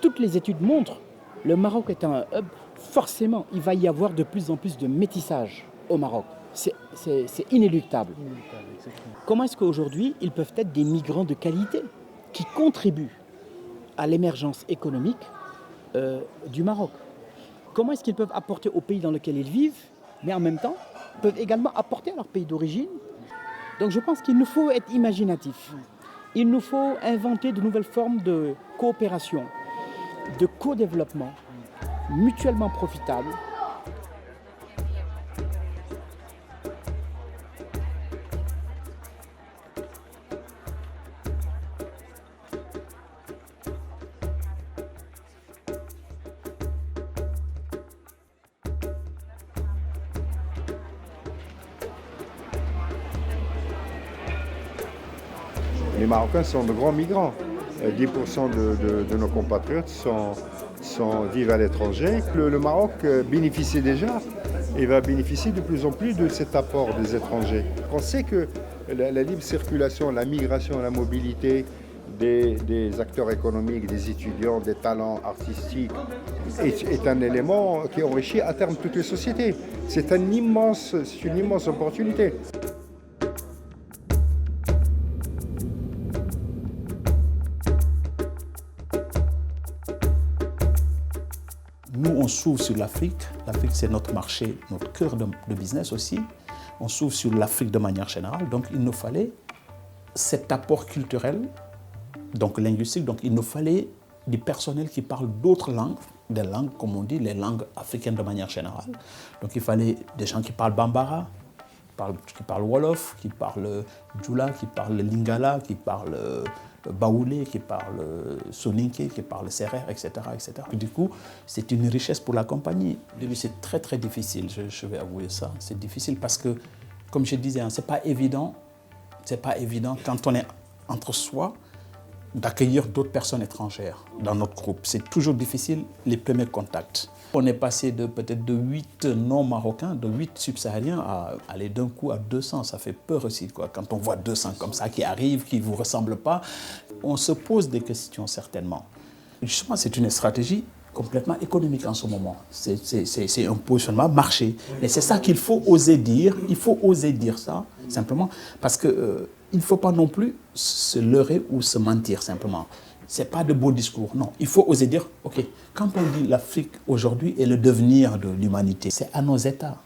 toutes les études montrent le Maroc est un hub. Forcément, il va y avoir de plus en plus de métissage au Maroc. C'est inéluctable. Comment est-ce qu'aujourd'hui, ils peuvent être des migrants de qualité qui contribuent à l'émergence économique du Maroc? Comment est-ce qu'ils peuvent apporter au pays dans lequel ils vivent, mais en même temps, peuvent également apporter à leur pays d'origine? Donc je pense qu'il nous faut être imaginatif. Il nous faut inventer de nouvelles formes de coopération, de co-développement, mutuellement profitables. Les Marocains sont de grands migrants. 10% de nos compatriotes vivent à l'étranger. Le Maroc bénéficie déjà et va bénéficier de plus en plus de cet apport des étrangers. On sait que la libre circulation, la migration, la mobilité des acteurs économiques, des étudiants, des talents artistiques est un élément qui enrichit à terme toutes les sociétés. C'est une immense opportunité. Nous, on s'ouvre sur l'Afrique. L'Afrique, c'est notre marché, notre cœur de business aussi. On s'ouvre sur l'Afrique de manière générale. Donc, il nous fallait cet apport culturel, donc linguistique, donc il nous fallait du personnel qui parle d'autres langues, des langues, comme on dit, les langues africaines de manière générale. Donc il fallait des gens qui parlent Bambara, qui parlent Wolof, qui parlent Djoula, qui parlent Lingala, qui parlent Baoulé, qui parlent Soninké, qui parlent Serer, etc., etc. Et du coup, c'est une richesse pour la compagnie. Au début, c'est très très difficile, je vais avouer ça. C'est difficile parce que, comme je disais, hein, c'est pas évident quand on est entre soi d'accueillir d'autres personnes étrangères dans notre groupe. C'est toujours difficile les premiers contacts. On est passé peut-être de 8 non-marocains, de 8 subsahariens à aller d'un coup à 200. Ça fait peur aussi, quoi. Quand on voit 200 comme ça qui arrivent, qui ne vous ressemblent pas, on se pose des questions certainement. Justement, c'est une stratégie complètement économique en ce moment. C'est un positionnement marché. Mais c'est ça qu'il faut oser dire. Il faut oser dire ça, simplement, parce que il ne faut pas non plus se leurrer ou se mentir, simplement. Ce n'est pas de beaux discours, non. Il faut oser dire, OK, quand on dit l'Afrique aujourd'hui est le devenir de l'humanité, c'est à nos États.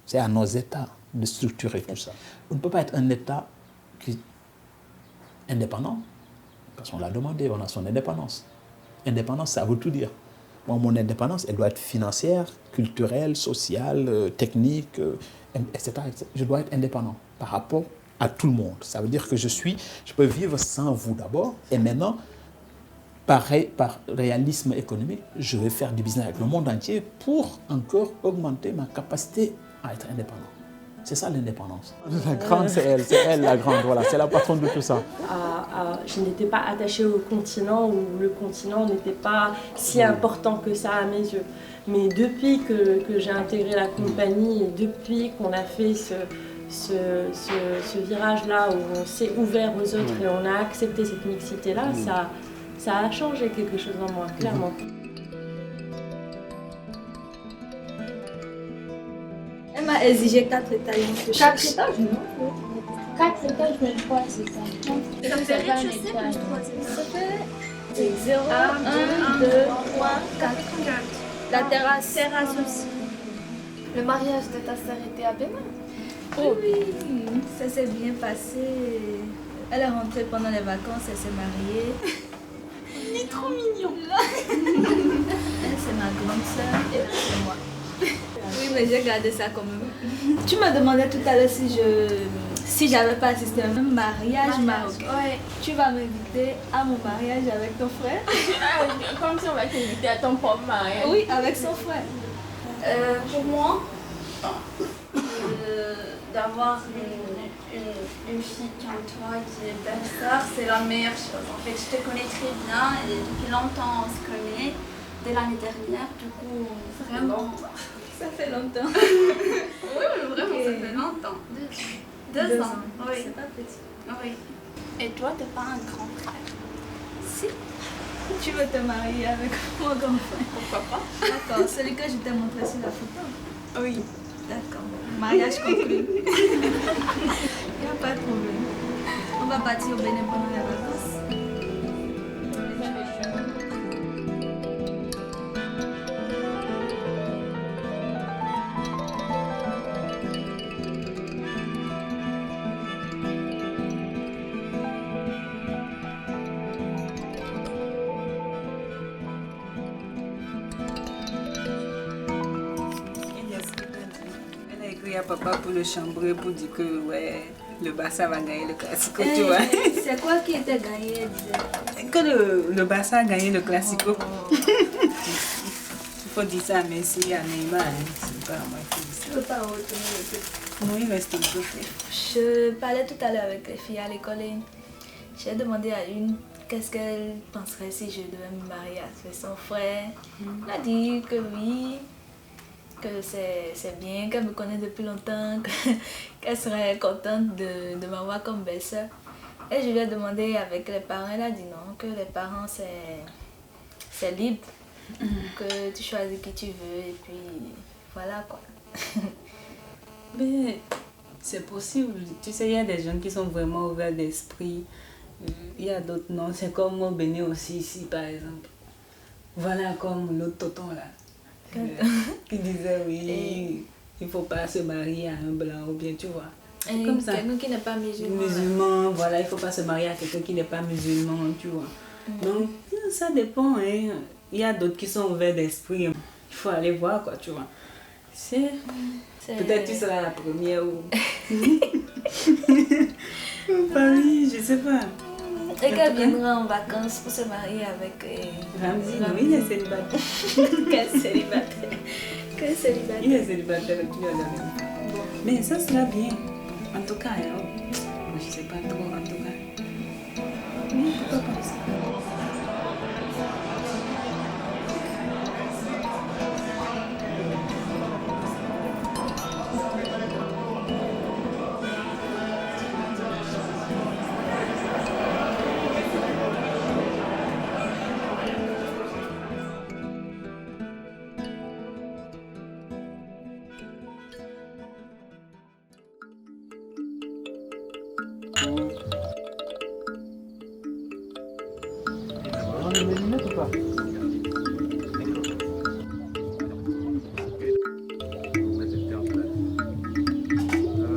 C'est à nos États de structurer tout ça. On ne peut pas être un État indépendant, parce qu'on l'a demandé, on a son indépendance. Indépendance, ça veut tout dire. Moi, mon indépendance, elle doit être financière, culturelle, sociale, technique, etc., etc. Je dois être indépendant par rapport à tout le monde. Ça veut dire que je peux vivre sans vous d'abord, et maintenant, par réalisme économique, je vais faire du business avec le monde entier pour encore augmenter ma capacité à être indépendant. C'est ça l'indépendance. La grande, c'est elle la grande, voilà, c'est la patronne de tout ça. Je n'étais pas attachée au continent, ou le continent n'était pas si important que ça à mes yeux. Mais depuis que j'ai intégré la compagnie, et depuis qu'on a fait ce virage-là où on s'est ouvert aux autres et on a accepté cette mixité-là, ça a changé quelque chose en moi, clairement. Elle m'a exigé 4 étages. 4 étages, non? 4 étages, mais quoi, c'est ça? Ça me fait rez-de-chaussée plus 3 étages. Ça fait 0, 1, 2, 3, 4. La terrasse. Terrasse aussi. Le mariage de ta sœur était à Bénin? Oui, ça s'est bien passé. Elle est rentrée pendant les vacances, elle s'est mariée. Il est trop mignon. Elle, c'est ma grande sœur et c'est moi. Oui, mais j'ai gardé ça quand même. Tu me demandais tout à l'heure si j'avais pas assisté à un mariage marocain. Ouais. Tu vas m'inviter à mon mariage avec ton frère? Comme si on va t'inviter à ton propre mariage. Oui, avec son frère. Pour moi, d'avoir une fille comme toi qui est belle-sœur, c'est la meilleure chose. En fait, je te connais très bien et depuis longtemps on se connaît, dès l'année dernière, du coup, vraiment... Ça fait longtemps. Oui, mais vraiment, ça fait longtemps. 2 ans, oui. C'est pas petit. Oui. Et toi, t'es pas un grand frère? Si. Tu veux te marier avec mon grand frère? Pourquoi pas? D'accord, celui que je t'ai montré sur la photo? Oui. D'accord. Mariage conclu. Il n'y a pas de problème. On va partir au Bénin pendant les vacances. À papa pour le chambrer pour dire que ouais, le Barça va gagner le Classico, tu vois. C'est quoi qui était gagné, elle disait? Que le Barça a gagné le Classico. Il faut dire ça à Messi, à Neymar. C'est pas à moi qui dis ça. Tu ne peux pas retenir le truc. Non, il reste un peu. Je parlais tout à l'heure avec les filles à l'école et j'ai demandé à une qu'est-ce qu'elle penserait si je devais me marier avec son frère. Elle a dit que oui, que c'est bien, qu'elle me connaît depuis longtemps, qu'elle serait contente de m'avoir comme belle-sœur. Et je lui ai demandé avec les parents, elle a dit non, que les parents c'est libre, que tu choisis qui tu veux et puis voilà quoi. Mais c'est possible, tu sais, il y a des gens qui sont vraiment ouverts d'esprit, il y a d'autres non, c'est comme au Bénin aussi ici par exemple. Voilà comme l'autre tonton là. Qui disait oui, il ne faut pas se marier à un blanc ou bien tu vois. C'est comme ça. Quelqu'un qui n'est pas musulman. Musulman, voilà, il ne faut pas se marier à quelqu'un qui n'est pas musulman, tu vois. Donc, ça dépend. Hein. Il y a d'autres qui sont ouverts d'esprit. Il faut aller voir, quoi, tu vois. Peut-être tu seras la première ou... Paris, je sais pas. Et qu'elle viendra en vacances pour se marier avec Ramzi. Oui, il est célibataire. Quel célibataire. Quel célibataire. Il est célibataire, tu vois. Bon. Mais ça sera bien. En tout cas, je sais pas trop, en tout cas. Oui, pourquoi pas ça.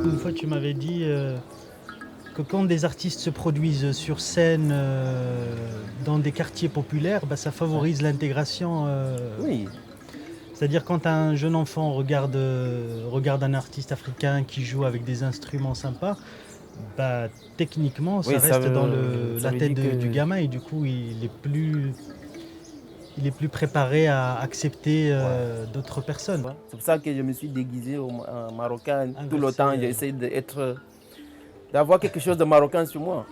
Une fois, tu m'avais dit que quand des artistes se produisent sur scène dans des quartiers populaires, bah, ça favorise l'intégration. Oui. C'est-à-dire quand un jeune enfant regarde un artiste africain qui joue avec des instruments sympas, bah, techniquement, ça reste dans la tête du gamin et du coup, il est plus préparé à accepter d'autres personnes. C'est pour ça que je me suis déguisé en marocain. Tout le temps, j'essaie d'avoir quelque chose de marocain sur moi.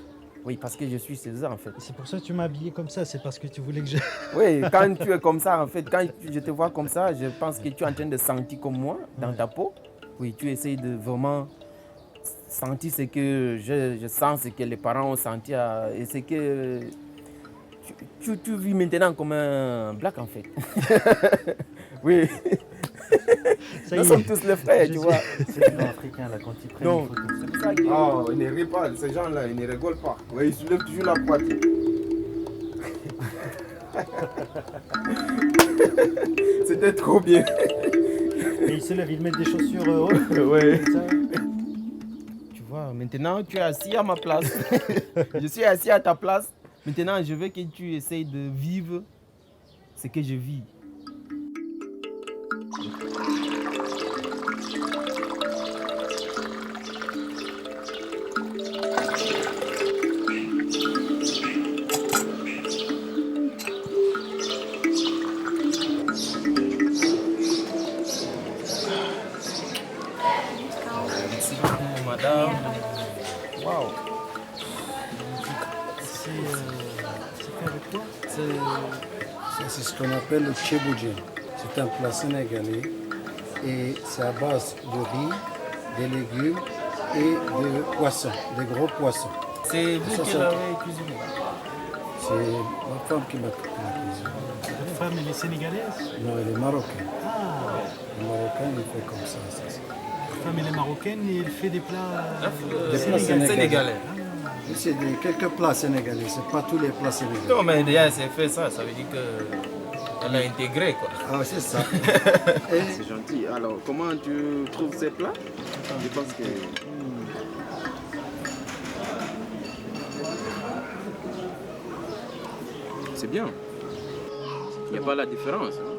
Oui, parce que je suis César en fait. C'est pour ça que tu m'as habillé comme ça, c'est parce que tu voulais que je... Oui, quand tu es comme ça en fait, quand je te vois comme ça, je pense que tu es en train de sentir comme moi dans ta peau. Oui, tu essayes de vraiment sentir ce que je sens, ce que les parents ont senti et ce que tu vis maintenant comme un black en fait. Oui. Nous sommes tous les frères, tu vois. C'est les Africains là, quand ils prennent Donc, une photo. c'est pour ça que... Oh, ils ne rient pas, ces gens-là, ils ne rigolent pas. Oui, ils soulèvent toujours la poitrine. C'était trop bien. Et ils se lèvent, ils mettent des chaussures hautes. Ouais. Comme ça. Tu vois, maintenant tu es assis à ma place. Je suis assis à ta place. Maintenant, je veux que tu essayes de vivre ce que je vis. Merci beaucoup, madame. Waouh. C'est ce qu'on appelle le tchéboudier. C'est un plat sénégalais et c'est à base de riz, des légumes et de poissons, des gros poissons. C'est vous qui l'avez cuisiné? C'est ma femme qui m'a cuisiné. Votre femme, elle est sénégalaise? Non, elle est marocaine. Ah. Les Marocains, ils font comme ça. Votre femme, elle est marocaine et elle fait des plats, sénégalais. C'est quelques plats sénégalais, c'est pas tous les plats sénégalais. Non, mais déjà, c'est fait ça, ça veut dire qu'elle a intégré quoi. Ah, c'est ça. C'est gentil. Alors, comment tu trouves ces plats? Je pense que... C'est bien. Il n'y a pas la différence. Hein.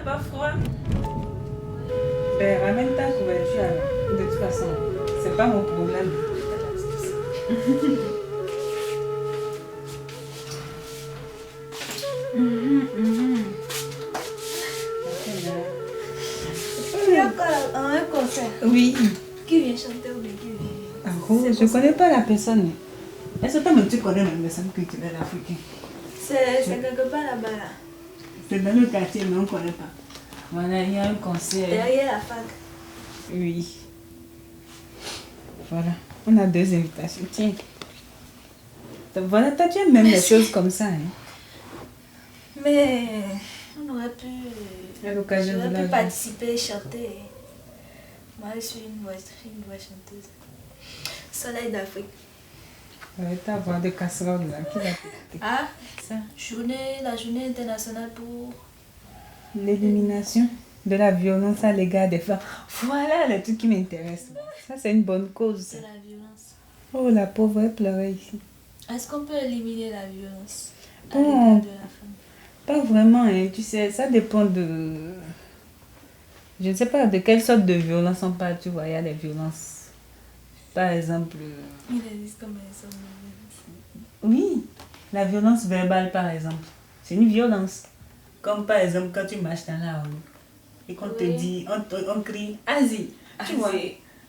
Pas froid. Ben, ramène ta couverture alors. De toute façon, c'est pas mon problème. Il y a encore un concert. Oui. Qui vient chanter ou bien qui vient? Ah, oh, je ne connais pas la personne. Est-ce que toi-même tu connais le centre culturel africain? C'est quelque part là-bas là. C'est dans le quartier, mais on ne connaît pas. Voilà, il y a un concert. Derrière la fac. Oui. Voilà, on a 2 invitations. Tiens. Voilà, toi tu aimes même les choses comme ça. Hein. Mais on aurait pu, À l'occasion de la vie. participer, chanter. Moi je suis une voix chanteuse. Soleil d'Afrique. Ta voix de casserole là, qui va t'écouter? Ah, ça. La journée internationale pour L'élimination de la violence à l'égard des femmes. Voilà le truc qui m'intéresse. Ça, c'est une bonne cause. Ça. de la violence. Oh, la pauvre, elle pleurait ici. Est-ce qu'on peut éliminer la violence à Bon, l'égard de la femme? pas vraiment, hein. Tu sais, ça dépend de... Je ne sais pas de quelle sorte de violence on parle, tu vois. Il y a des violences. Par exemple... Il existe comme les hommes. Oui, la violence verbale, par exemple. C'est une violence. Comme par exemple quand tu marches dans la rue et qu'on te dit, on crie « Asie », tu vois.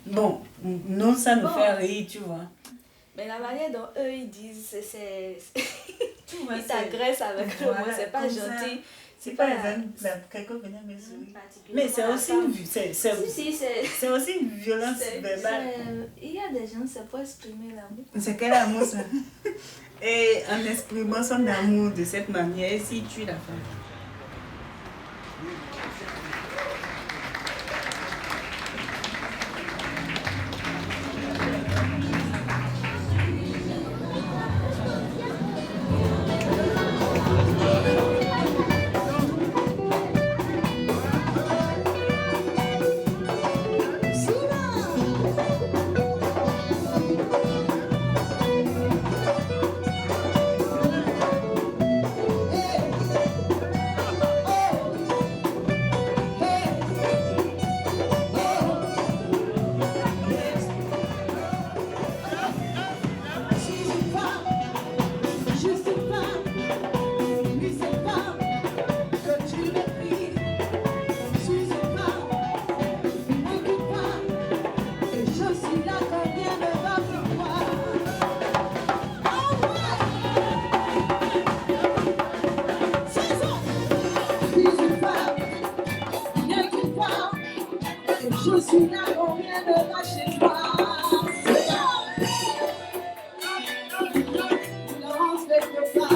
Bon, non, ça nous fait rire, tu vois. Mais la manière dont eux ils disent, c'est vois, ils t'agressent avec le mot, c'est pas gentil. C'est pas quelqu'un venir me sourire. Mais c'est aussi une violence verbale. Il y a des gens, c'est pour exprimer l'amour. C'est quel amour ça? Et en exprimant son amour de cette manière, si tu la femme. Je suis là, on vient de lâcher moi. Non, c'est pas.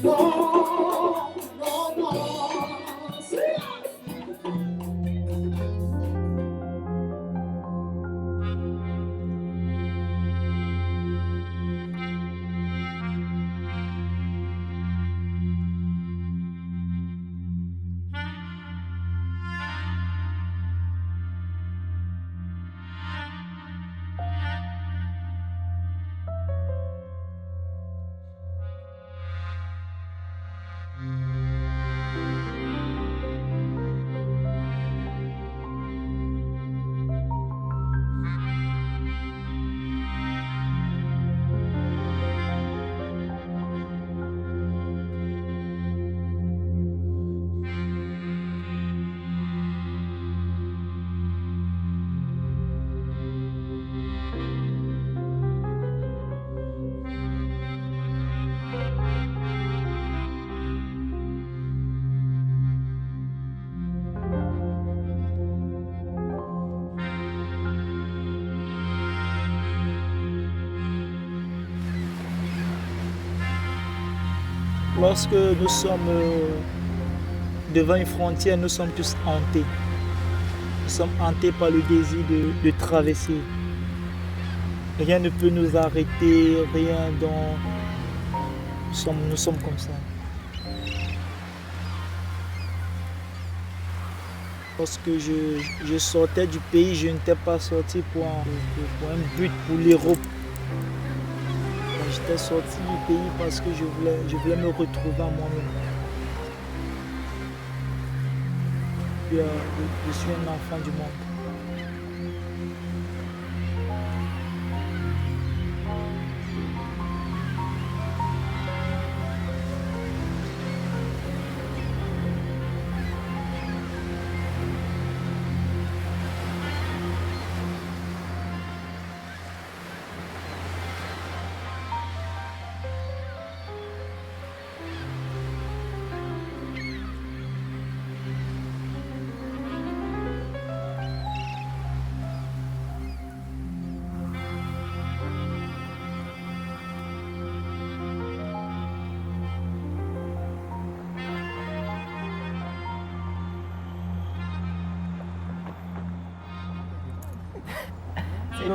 Non, non, non. Lorsque nous sommes devant une frontière, nous sommes tous hantés. Nous sommes hantés par le désir de traverser. Rien ne peut nous arrêter, rien dont nous sommes comme ça. Lorsque je sortais du pays, je n'étais pas sorti pour un but, pour l'Europe. J'étais sorti du pays parce que je voulais me retrouver à moi-même. Je suis un enfant du monde.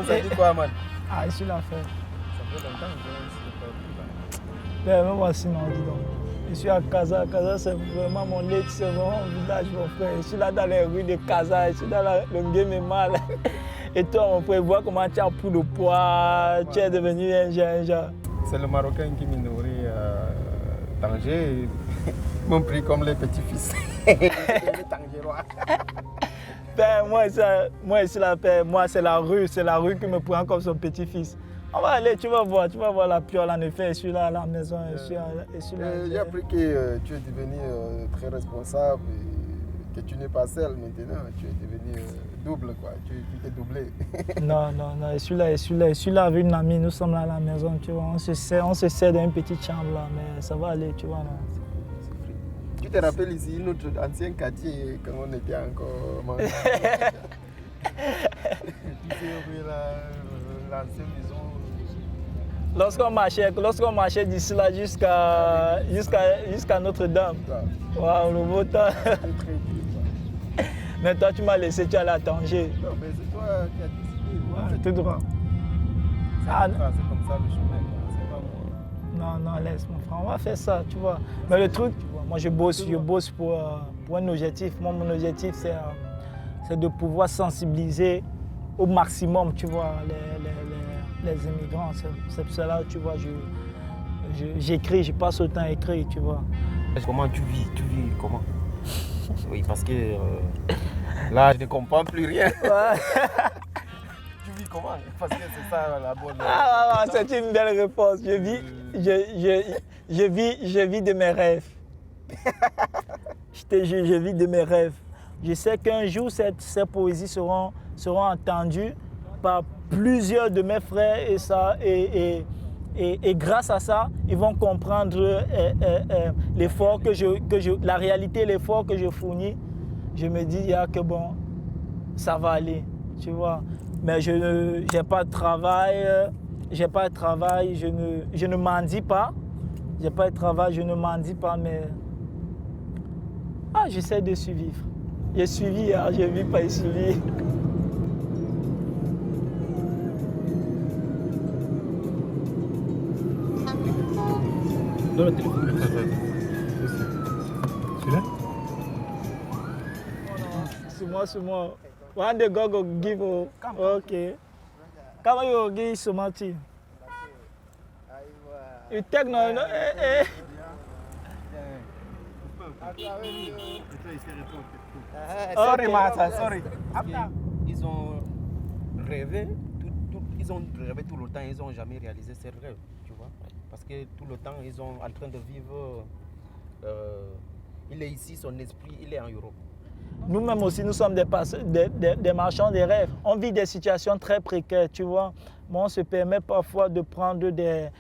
sinon ça dit quoi, man? Ah, je suis là, frère. Ça fait longtemps que je ne sais pas. Ben, même moi, sinon, dis donc. Je suis à Casa. Casa, c'est vraiment mon lit, c'est vraiment mon village, mon frère. Je suis là dans les rues de Casa, je suis dans le game est mal. Et toi, on peut voir comment tu as pris le poids, tu es devenu un genre. C'est le Marocain qui me nourrit à Tanger. Ils m'ont pris comme les petits-fils. Les Tangerois. Ben, moi, c'est la rue qui me prend comme son petit-fils. On va aller, tu vas voir la piole en effet, je suis là à la maison, J'ai appris que tu es devenu très responsable et que tu n'es pas seul maintenant, tu es devenu double quoi, tu t'es doublé. Non, je suis là avec une amie, nous sommes là à la maison, tu vois, on se sert dans une petite chambre là, mais ça va aller, tu vois. Non. Tu te rappelles ici notre ancien quartier quand on était encore l'ancienne maison. Lorsqu'on marchait d'ici là jusqu'à Notre-Dame. Waouh, le beau temps. Mais toi, tu m'as laissé, tu allais à Tanger. Non, mais c'est toi qui as décidé. Tout droit. C'est comme ça le chemin. C'est pas moi. Non, laisse mon frère, on va faire ça, tu vois. Mais le truc, moi je bosse pour un objectif. Moi, mon objectif, c'est de pouvoir sensibiliser au maximum, tu vois, les immigrants. C'est pour cela, tu vois, j'écris, je passe autant à écrire, tu vois. Comment tu vis comment? Oui, parce que là, je ne comprends plus rien. Tu vis comment? Parce que c'est ça la bonne... c'est une belle réponse. Je vis de mes rêves. Je te jure, je vis de mes rêves. Je sais qu'un jour, ces poésies seront entendues par plusieurs de mes frères et grâce à ça, ils vont comprendre l'effort la réalité, l'effort que je fournis. Je me dis que bon, ça va aller, tu vois. Mais je n'ai pas de travail, je ne mendie pas. J'ai pas de travail, je ne mendie pas, mais j'essaie de survivre. J'ai suivi, je ne vis pas suivi. Donne le téléphone. Celui-là? C'est moi. One day go give. Okay. Come you give so much. You take no. Sorry, Massa, sorry. Ils ont rêvé tout le temps, ils n'ont jamais réalisé ces rêves, tu vois. Parce que tout le temps, ils sont en train de vivre. Il est ici, son esprit, il est en Europe. Nous-mêmes aussi, nous sommes des marchands de rêves. On vit des situations très précaires, tu vois. Moi, on se permet parfois de prendre des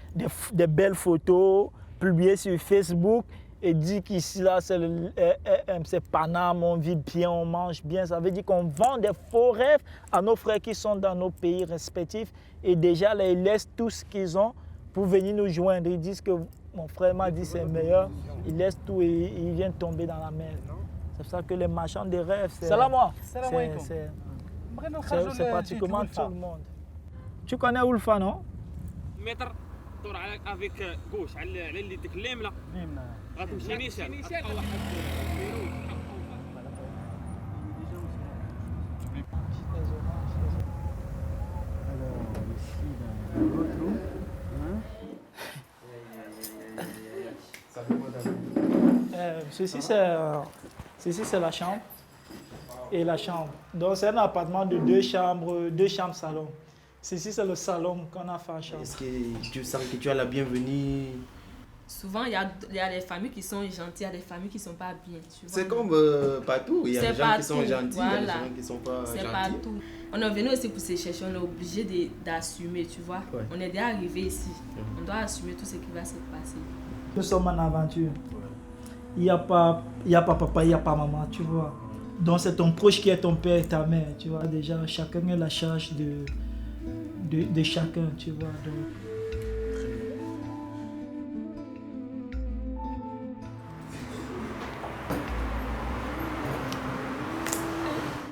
belles photos, publier sur Facebook et dire qu'ici, là, c'est Paname, on vit bien, on mange bien. Ça veut dire qu'on vend des faux rêves à nos frères qui sont dans nos pays respectifs. Et déjà, là, ils laissent tout ce qu'ils ont pour venir nous joindre. Ils disent que mon frère m'a dit c'est meilleur. Ils laissent tout et ils viennent tomber dans la mer. C'est pour ça que les marchands de rêves, c'est pratiquement tout le monde. Tu connais Ulfa, non? متر دور avec gauche على اللي ديك الليمله غتمشي نيشان Ceci c'est la chambre et la chambre. Donc c'est un appartement de deux chambres salon. Ceci c'est le salon qu'on a fait en chambre. Est-ce que tu sens que tu as la bienvenue? Souvent il y a des familles qui sont gentilles, il y a des familles qui ne sont pas bien. C'est comme partout, il y a des gens qui sont gentils, il y a des gens qui ne sont pas gentils. C'est partout. On est venu aussi pour se chercher, on est obligé d'assumer, tu vois. Ouais. On est déjà arrivé ici, on doit assumer tout ce qui va se passer. Nous sommes en aventure. Il n'y a pas papa, il n'y a pas maman, tu vois. Donc c'est ton proche qui est ton père et ta mère, tu vois. Déjà, chacun a la charge de chacun, tu vois. Donc...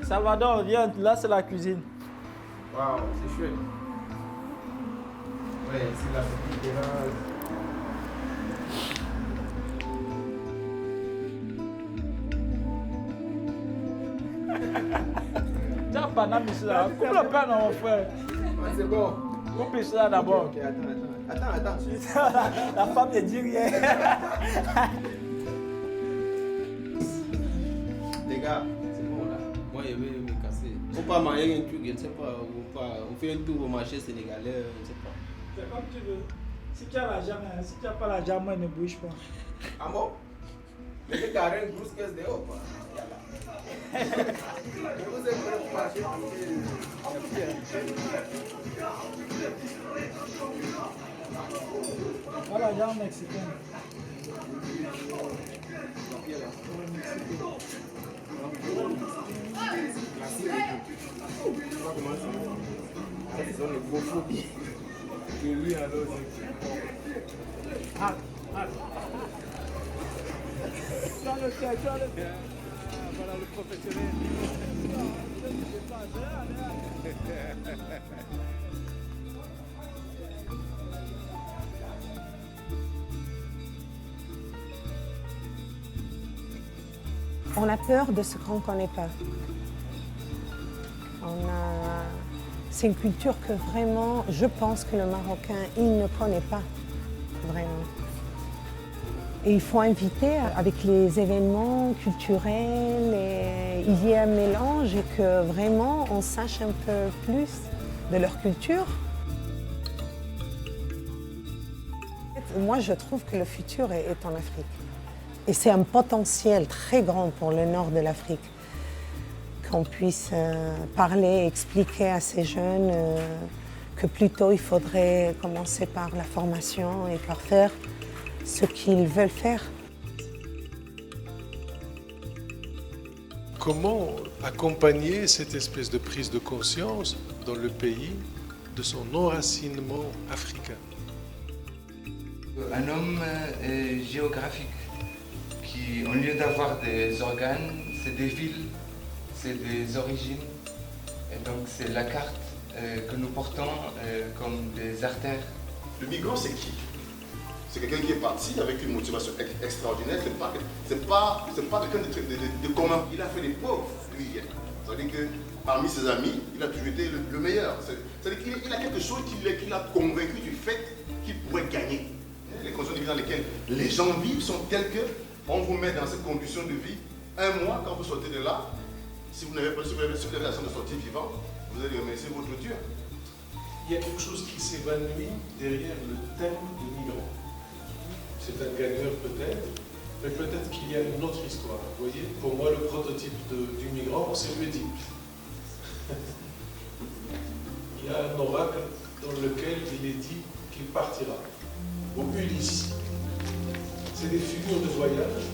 Salvador, viens, là c'est la cuisine. Waouh, c'est chouette. Ouais, c'est la petite terrasse. Tiens, Paname, là. Coupe la peine, mon frère. Ouais, c'est bon. Coupe ça d'abord. Ok, attends. La femme ne dit rien. Les gars, c'est bon là. Moi, je vais me casser. Faut pas manger un truc, je ne sais pas. On fait un tour au marché sénégalais, je ne sais pas. C'est comme tu veux. Si tu as l'argent, si tu n'as pas l'argent, moi, ne bouge pas. Ah bon? Mais tu as une grosse caisse dehors, quoi. Je vous ai fait le marché Voilà l'argent mexicain. Ils ont le beau fou qui lui à l'autre. Ah. Dans le cœur. Voilà le professionnel. On a peur de ce qu'on ne connaît pas. C'est une culture que vraiment, je pense que le Marocain, il ne connaît pas vraiment. Et il faut inviter avec les événements culturels, et il y a un mélange et que vraiment on sache un peu plus de leur culture. Moi, je trouve que le futur est en Afrique. Et c'est un potentiel très grand pour le nord de l'Afrique. Qu'on puisse parler, expliquer à ces jeunes que plutôt il faudrait commencer par la formation et par faire ce qu'ils veulent faire. Comment accompagner cette espèce de prise de conscience dans le pays de son enracinement africain? Un homme géographique qui, au lieu d'avoir des organes, c'est des villes, c'est des origines. Et donc c'est la carte que nous portons comme des artères. Le migrant, c'est qui? C'est quelqu'un qui est parti avec une motivation extraordinaire. C'est pas quelqu'un de commun. Il a fait des pauvres, lui. Ça veut dire que parmi ses amis, il a toujours été le meilleur. C'est-à-dire qu'il a quelque chose qui l'a convaincu du fait qu'il pourrait gagner. Les conditions de vie dans lesquelles les gens vivent sont telles que on vous met dans ces conditions de vie. Un mois, quand vous sortez de là, si vous n'avez pas la chance de sortir vivant, vous allez remercier votre Dieu. Il y a quelque chose qui s'évanouit derrière le thème du migrant. C'est un gagneur peut-être, mais peut-être qu'il y a une autre histoire. Vous voyez, pour moi, le prototype du migrant, c'est l'Oedipe. Il y a un oracle dans lequel il est dit qu'il partira. Ou Ulysse. C'est des figures de voyage.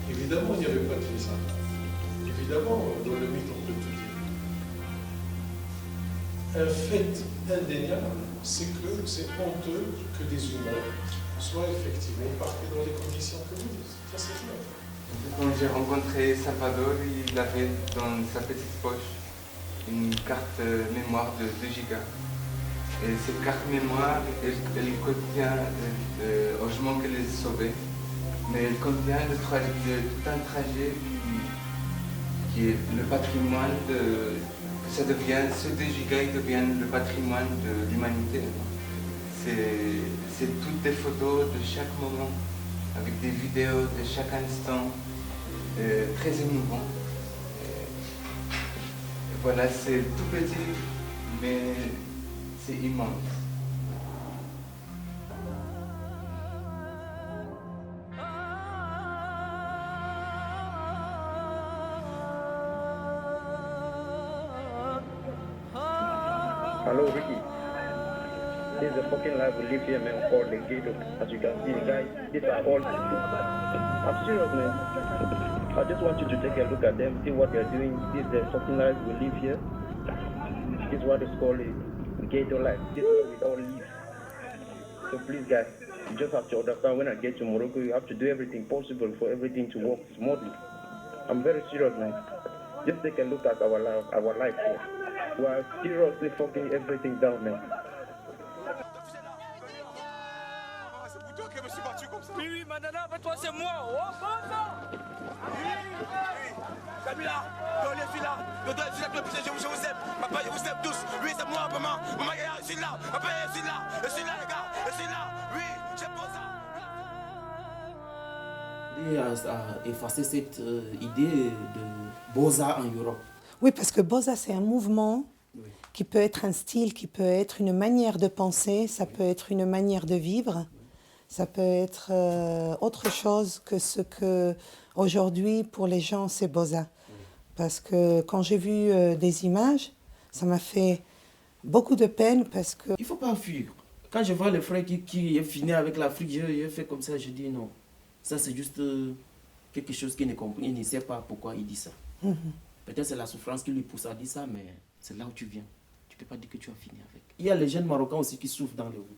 Évidemment, il n'y avait pas de visa. Évidemment, dans le mythe, on peut tout dire. Un fait indéniable, c'est que c'est honteux que des humains soient effectivement partis dans les conditions que vous dites. Ça, c'est clair. Quand j'ai rencontré Salvador, il avait dans sa petite poche une carte mémoire de 2 gigas. Et cette carte mémoire, elle contient, heureusement qu'elle est sauvée, mais elle contient tout un trajet qui est le patrimoine de... Ça devient, ce 2 gigas, il devient le patrimoine de l'humanité. C'est toutes des photos de chaque moment, avec des vidéos de chaque instant, très émouvant. Voilà, c'est tout petit, mais c'est immense. Hello, Ricky. This is a fucking life we live here, man, called the ghetto. As you can see, the guys, these are all... I'm serious, man. I just want you to take a look at them, see what they're doing. This is the fucking life we live here. This is what is called the ghetto life. This is where we all live. So please, guys, you just have to understand when I get to Morocco, you have to do everything possible for everything to work smoothly. I'm very serious, man. Just take a look at our life here. We are seriously fucking everything down, man. Oui, oui, Manana, mais toi c'est moi. Oh, Kabila, je suis là. Je vous aime. Papa, je vous aime tous. Oui, c'est moi, maman. Maman, je suis là. Papa, je suis là. Je suis là, les gars. Je suis là. Oui, j'aime pas ça. À effacer cette idée de Beaux-Arts en Europe. Oui, parce que Beaux-Arts, c'est un mouvement qui peut être un style, qui peut être une manière de penser, ça peut être une manière de vivre, ça peut être autre chose que ce que aujourd'hui pour les gens c'est Beaux-Arts. Parce que quand j'ai vu des images, ça m'a fait beaucoup de peine parce que... Il ne faut pas fuir. Quand je vois le frère qui est fini avec l'Afrique, je fais comme ça, je dis non. Ça c'est juste quelque chose qu'il ne comprend, il ne sait pas pourquoi il dit ça. Peut-être c'est la souffrance qui lui pousse à dire ça, mais c'est là où tu viens. Tu ne peux pas dire que tu as fini avec. Il y a les jeunes Marocains aussi qui souffrent dans le rue.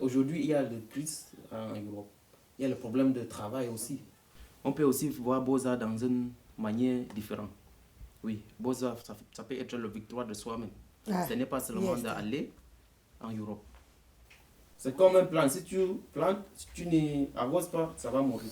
Aujourd'hui, il y a le crise en Europe. Il y a le problème de travail aussi. On peut aussi voir Beaux-Arts dans une manière différente. Oui, Beaux-Arts, ça peut être la victoire de soi-même. Ce n'est pas seulement d'aller en Europe. C'est comme un plant. Si tu plantes, si tu n'arroses pas, ça va mourir.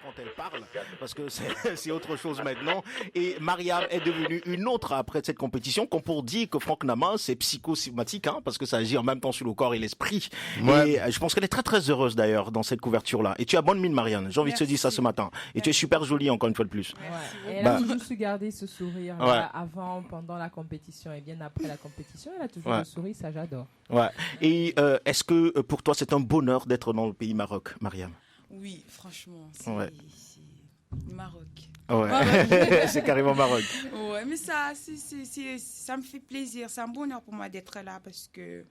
Quand elle parle, parce que c'est autre chose maintenant. Et Mariam est devenue une autre après cette compétition, qu'on pour dire que Franck Nama, c'est psychosomatique, hein, parce que ça agit en même temps sur le corps et l'esprit. Ouais. Et je pense qu'elle est très très heureuse d'ailleurs dans cette couverture-là. Et tu as bonne mine, Mariam. J'ai envie de te dire ça ce matin. Et tu es super jolie encore une fois de plus. Ouais. Et elle a toujours su garder ce sourire là, avant, pendant la compétition et bien après la compétition. Elle a toujours le sourire, ça j'adore. Ouais. Et est-ce que pour toi c'est un bonheur d'être dans le pays Maroc, Mariam? Oui, franchement, c'est Maroc. Ouais, c'est carrément Maroc. Ouais, mais ça me fait plaisir. C'est un bonheur pour moi d'être là parce que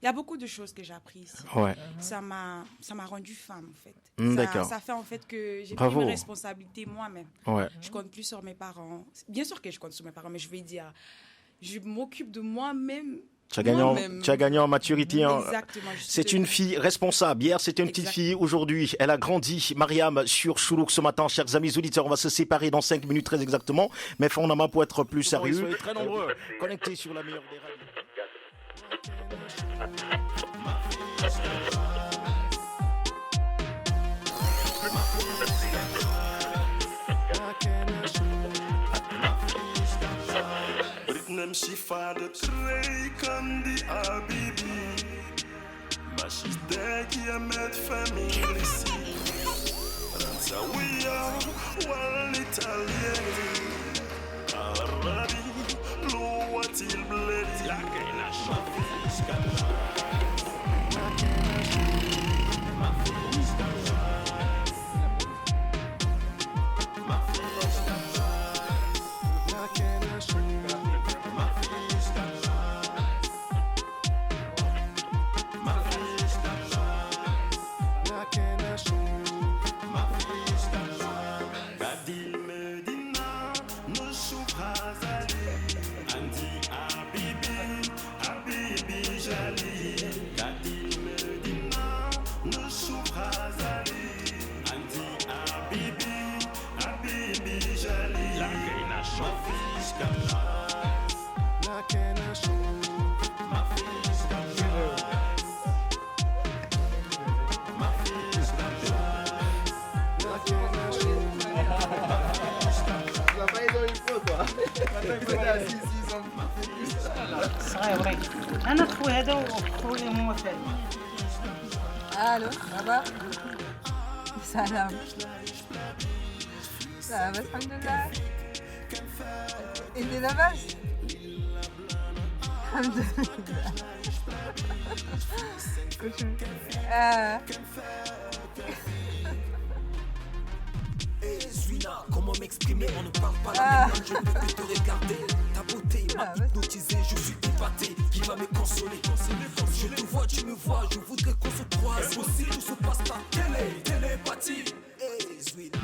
il y a beaucoup de choses que j'ai apprises ici. Ouais. Ça m'a rendue femme, en fait. D'accord. Ça fait en fait que j'ai pris mes responsabilités moi-même. Ouais. Je compte plus sur mes parents. Bien sûr que je compte sur mes parents, mais je vais dire, je m'occupe de moi-même. Tu as gagné en maturité. Exactement. C'est une fille responsable. Hier, c'était une petite fille. Aujourd'hui, elle a grandi. Mariam, sur Choulouk ce matin, chers amis auditeurs, on va se séparer dans 5 minutes très exactement. Mais fondamentalement, pour être plus sérieux. Soyez très nombreux, connectés sur la meilleure des radios. نمشي فعد كندي حبيبي ماشي داك يا مات فاميليسي فرنساوية والإيطالياني عربي لغتي البلاد يا كاينة مافيش كلام انا اخوي هذا واخوي هما ثاني. الو بابا سلام لاباس الحمد لله. انت لاباس؟ الحمد لله. Comment m'exprimer, on ne parle pas la même langue, je ne peux que te regarder. Ta beauté m'a hypnotisé, je suis épaté. Qui va me consoler? Je te vois, tu me vois, je voudrais qu'on se croise. Aussi tout se passe par télépathie. Hey, Zwina.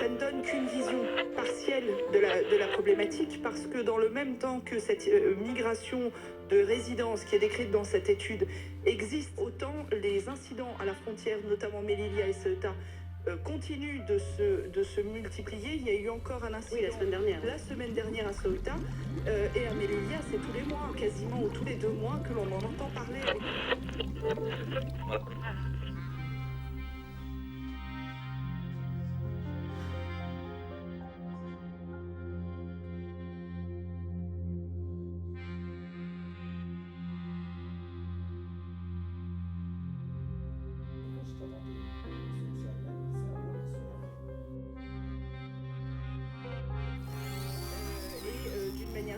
ça ne donne qu'une vision partielle de la problématique, parce que dans le même temps que cette migration de résidence qui est décrite dans cette étude existe, autant les incidents à la frontière, notamment Melilla et Ceuta, continuent de se multiplier. Il y a eu encore un incident la semaine dernière à Ceuta, et à Melilla, c'est tous les mois, quasiment, ou tous les 2 mois que l'on en entend parler.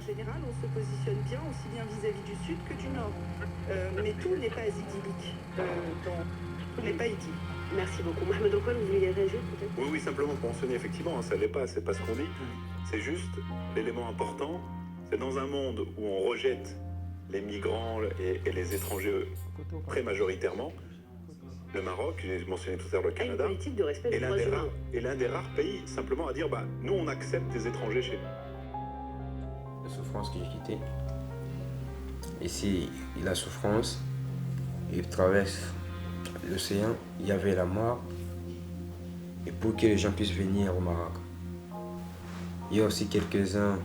Général, on se positionne bien aussi bien vis-à-vis du sud que du nord. Mais tout n'est pas idyllique. Tout n'est pas idyllique. Merci beaucoup. Mohamed Okwal, vous vouliez réagir peut-être? Oui, simplement pour mentionner effectivement, ça l'est pas, c'est pas ce qu'on dit. C'est juste l'élément important, c'est dans un monde où on rejette les migrants et les étrangers très majoritairement, le Maroc, j'ai mentionné tout à l'heure le Canada, est l'un des rares pays simplement à dire bah, nous on accepte des étrangers chez nous. La souffrance que j'ai quittée. Ici, la souffrance, il traverse l'océan, il y avait la mort, et pour que les gens puissent venir au Maroc. Il y a aussi quelques-uns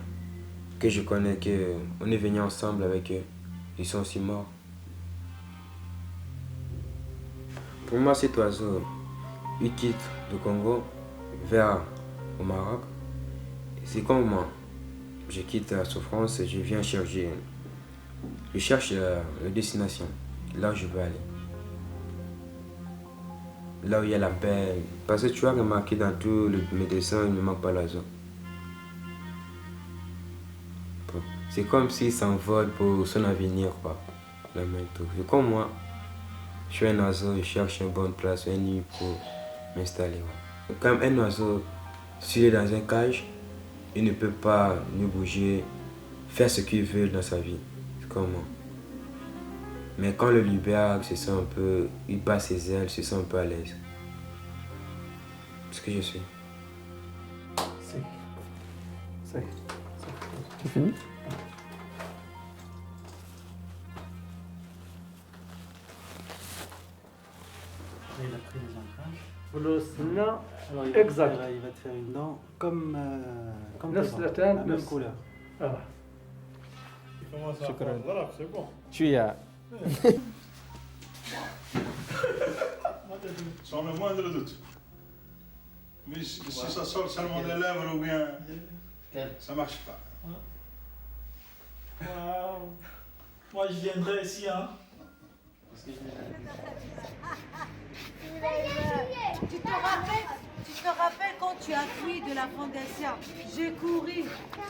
que je connais, on est venu ensemble avec eux, ils sont aussi morts. Pour moi, cet oiseau, il quitte le Congo vers au Maroc, c'est comme moi. Je quitte la souffrance et je viens chercher. Je cherche la destination, là où je veux aller. Là où il y a la paix. Parce que tu as remarqué dans tous mes dessins, il ne manque pas l'oiseau. C'est comme s'il s'envole pour son avenir, quoi. C'est comme moi. Je suis un oiseau, je cherche une bonne place, un nid pour m'installer. Comme un oiseau, s'il est dans un cage, il ne peut pas ni bouger, faire ce qu'il veut dans sa vie. C'est comme moi. Mais quand on le libère, se sent un peu, il bat ses ailes, se sent un peu à l'aise. C'est ce que je suis. C'est fini? Il a pris les empreintes. Non, Alors, exact. Il va te faire une dent comme la même couleur. Voilà. Voilà, c'est bon. Tu as. Sans le moindre doute. Mais si ça sort seulement des lèvres ou bien ça marche pas. Waouh. Moi je viendrai ici, hein. Tu te rappelles quand tu as fui de la fondation? J'ai couru. Je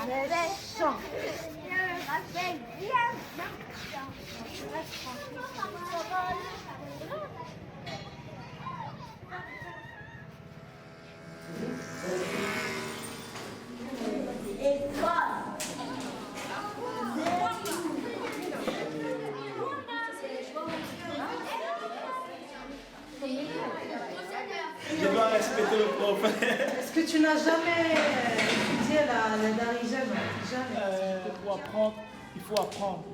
me méchant. Je me rappelle bien. Je dois respecter le prof. Est-ce que tu n'as jamais étudié la Darigem? Jamais. Il faut apprendre.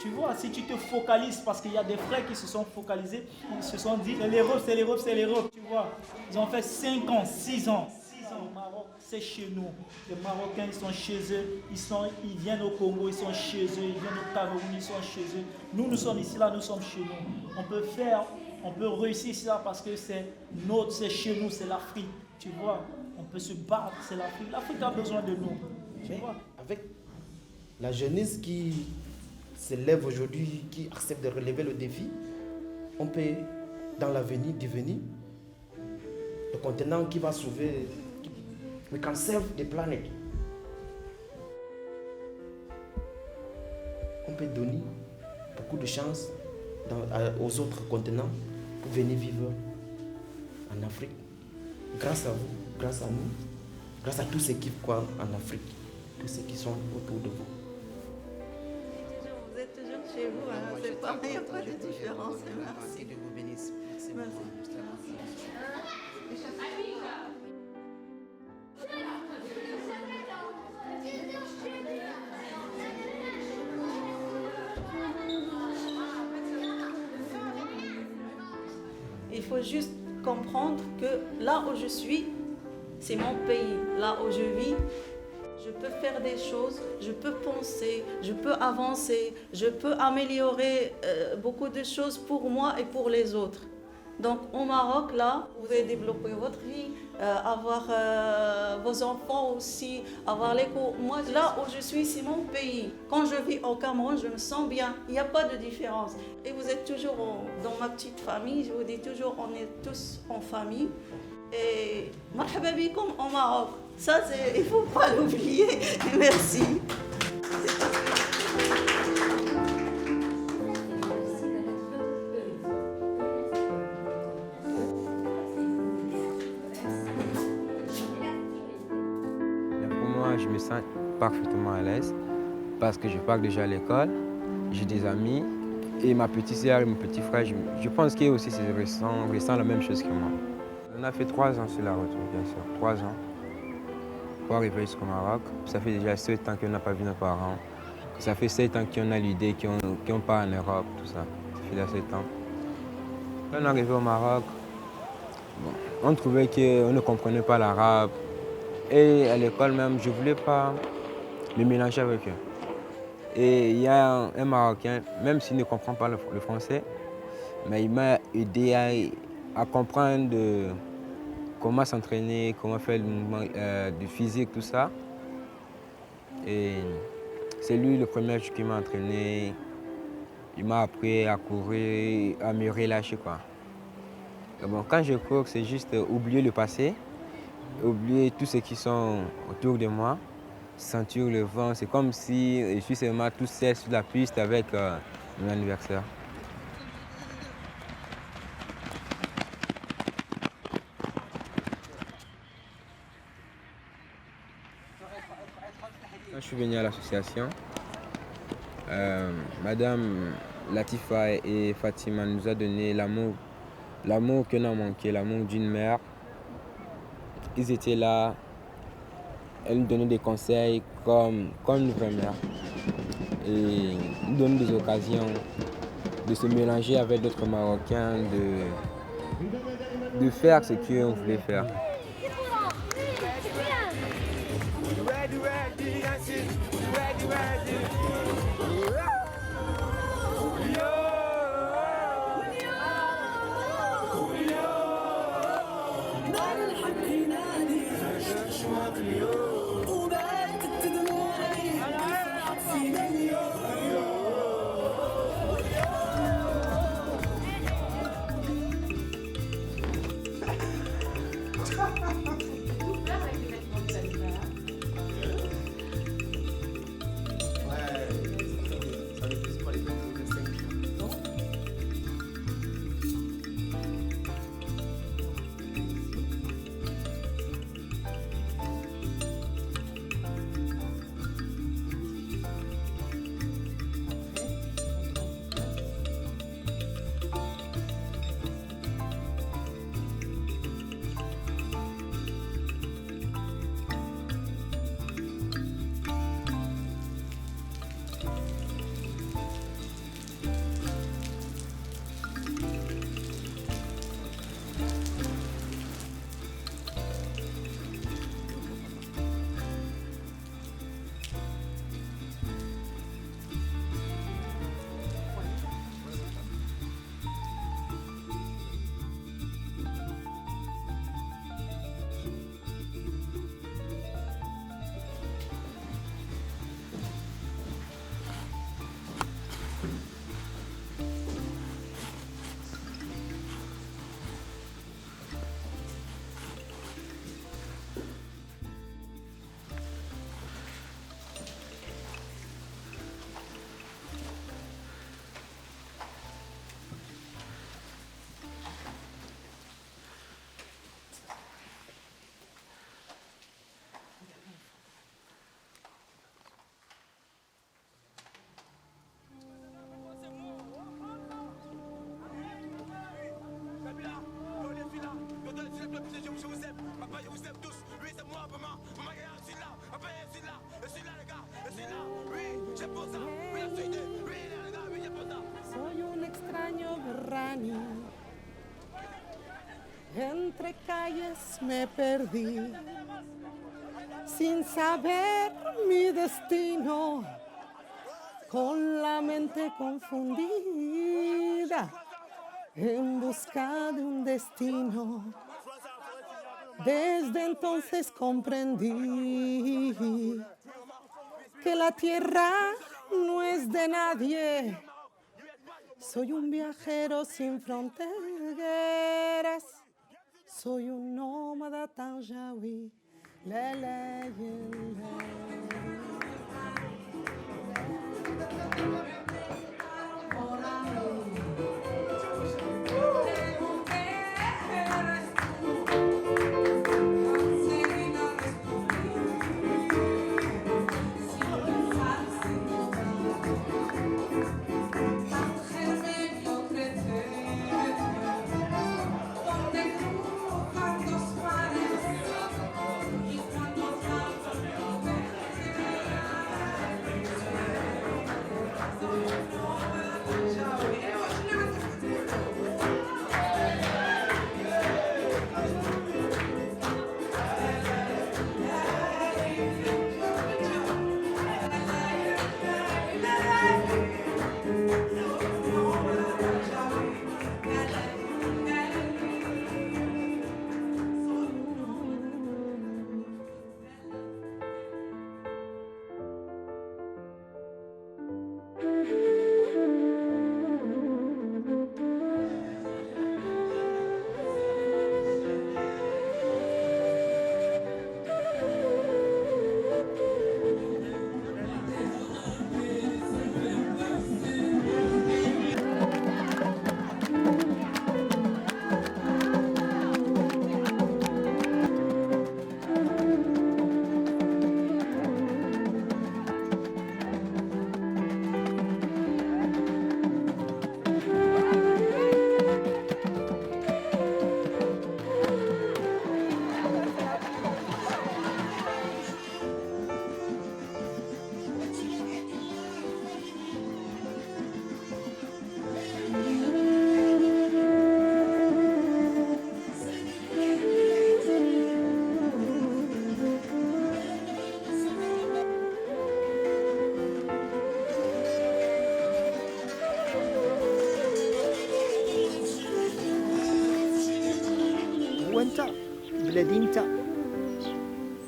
Tu vois, si tu te focalises, parce qu'il y a des frères qui se sont focalisés, ils se sont dit, c'est l'Europe, tu vois. Ils ont fait 5 ans, 6 ans. Au Maroc, c'est chez nous. Les Marocains, ils sont chez eux, ils viennent au Congo, ils sont chez eux, ils viennent au Cameroun, ils sont chez eux. Nous sommes ici, là, nous sommes chez nous. On peut réussir ça parce que c'est chez nous, c'est l'Afrique, tu vois. On peut se battre, c'est l'Afrique. L'Afrique a besoin de nous, tu vois. Avec la jeunesse qui se lève aujourd'hui, qui accepte de relever le défi, on peut, dans l'avenir, devenir le continent qui va sauver. We can save the planet. On peut donner beaucoup de chance aux autres continents pour venir vivre en Afrique. Grâce à vous, grâce à nous, grâce à tous ceux qui croient en Afrique, tous ceux qui sont autour de vous. Vous êtes toujours chez vous, hein? C'est pas, il n'y a pas de différence. Merci. Dieu vous bénisse. Merci. Merci. faut juste comprendre que là où je suis, c'est mon pays. Là où je vis, je peux faire des choses, je peux penser, je peux avancer, je peux améliorer beaucoup de choses pour moi et pour les autres. Donc au Maroc, là, vous pouvez développer votre vie, avoir vos enfants aussi, avoir les cours. Moi, là où je suis, c'est mon pays. Quand je vis au Cameroun, je me sens bien. Il n'y a pas de différence. Et vous êtes toujours dans ma petite famille. Je vous dis toujours, on est tous en famille. Et marhaba bikoum au Maroc. Ça, il ne faut pas l'oublier. Merci. Je me sens parfaitement à l'aise parce que je pars déjà à l'école, j'ai des amis et ma petite sœur et mon petit frère, je pense qu'eux aussi ressentent la même chose que moi. On a fait 3 ans sur la route, bien sûr, 3 ans pour arriver jusqu'au Maroc. Ça fait déjà 7 ans qu'on n'a pas vu nos parents. Ça fait 7 ans qu'on a l'idée qu'on part en Europe, tout ça. Ça fait déjà 7 ans. Quand on est arrivé au Maroc, on trouvait qu'on ne comprenait pas l'arabe. Et à l'école même, je ne voulais pas me mélanger avec eux. Et il y a un Marocain, même s'il ne comprend pas le français, mais il m'a aidé à comprendre comment s'entraîner, comment faire le mouvement du physique, tout ça. Et c'est lui le premier qui m'a entraîné. Il m'a appris à courir, à me relâcher, quoi. Et bon, quand je cours, c'est juste oublier le passé. Oublier tous ceux qui sont autour de moi, sentir le vent. C'est comme si je suis seulement tout seul sur la piste avec mon anniversaire. Quand je suis venu à l'association, Madame Latifa et Fatima nous a donné l'amour qu'on a manqué, l'amour d'une mère. Ils étaient là, elles nous donnaient des conseils comme une vraie mère. Et nous donnaient des occasions de se mélanger avec d'autres Marocains, de faire ce qu'on voulait faire. Je vous aime, papa, je vous aime tous. Oui, c'est moi, maman. Maman, je suis là. Papa, je suis là. Je suis là, les gars. Je suis là. Oui, j'ai pour ça. Oui, la suite. Oui, les gars, oui, j'ai pour ça. Soy un extraño Rani. Entre calles me perdí, sin saber mi destino, con la mente confundida, en busca de un destino. Desde entonces comprendí que la tierra no es de nadie. Soy un viajero sin fronteras. Soy un nómada tanjawi.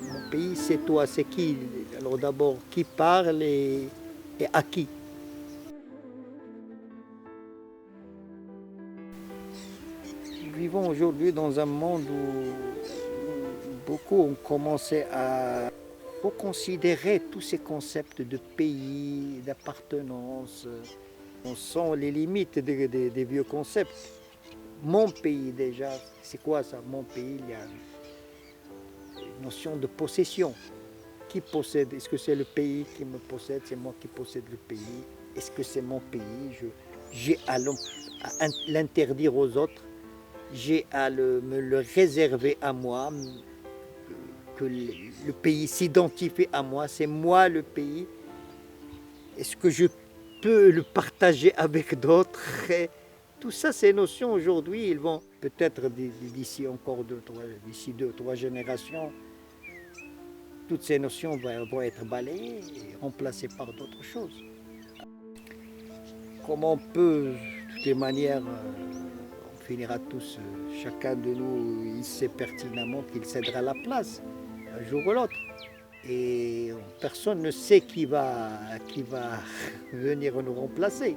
Mon pays, c'est toi, c'est qui? Alors d'abord, qui parle et à qui? Nous vivons aujourd'hui dans un monde où beaucoup ont commencé à considérer tous ces concepts de pays, d'appartenance. On sent les limites des vieux concepts. Mon pays déjà, c'est quoi ça? Mon pays, il y a une notion de possession. Qui possède? Est-ce que c'est le pays qui me possède? C'est moi qui possède le pays? Est-ce que c'est mon pays? J'ai à l'interdire aux autres? J'ai à me le réserver à moi? Que le pays s'identifie à moi? C'est moi le pays? Est-ce que je peux le partager avec d'autres? Tout ça, ces notions aujourd'hui, ils vont peut-être d'ici encore d'ici 2-3 générations, toutes ces notions vont être balayées et remplacées par d'autres choses. Comment on peut, de toutes les manières, on finira tous, chacun de nous, il sait pertinemment qu'il cédera la place, un jour ou l'autre. Et personne ne sait qui va venir nous remplacer.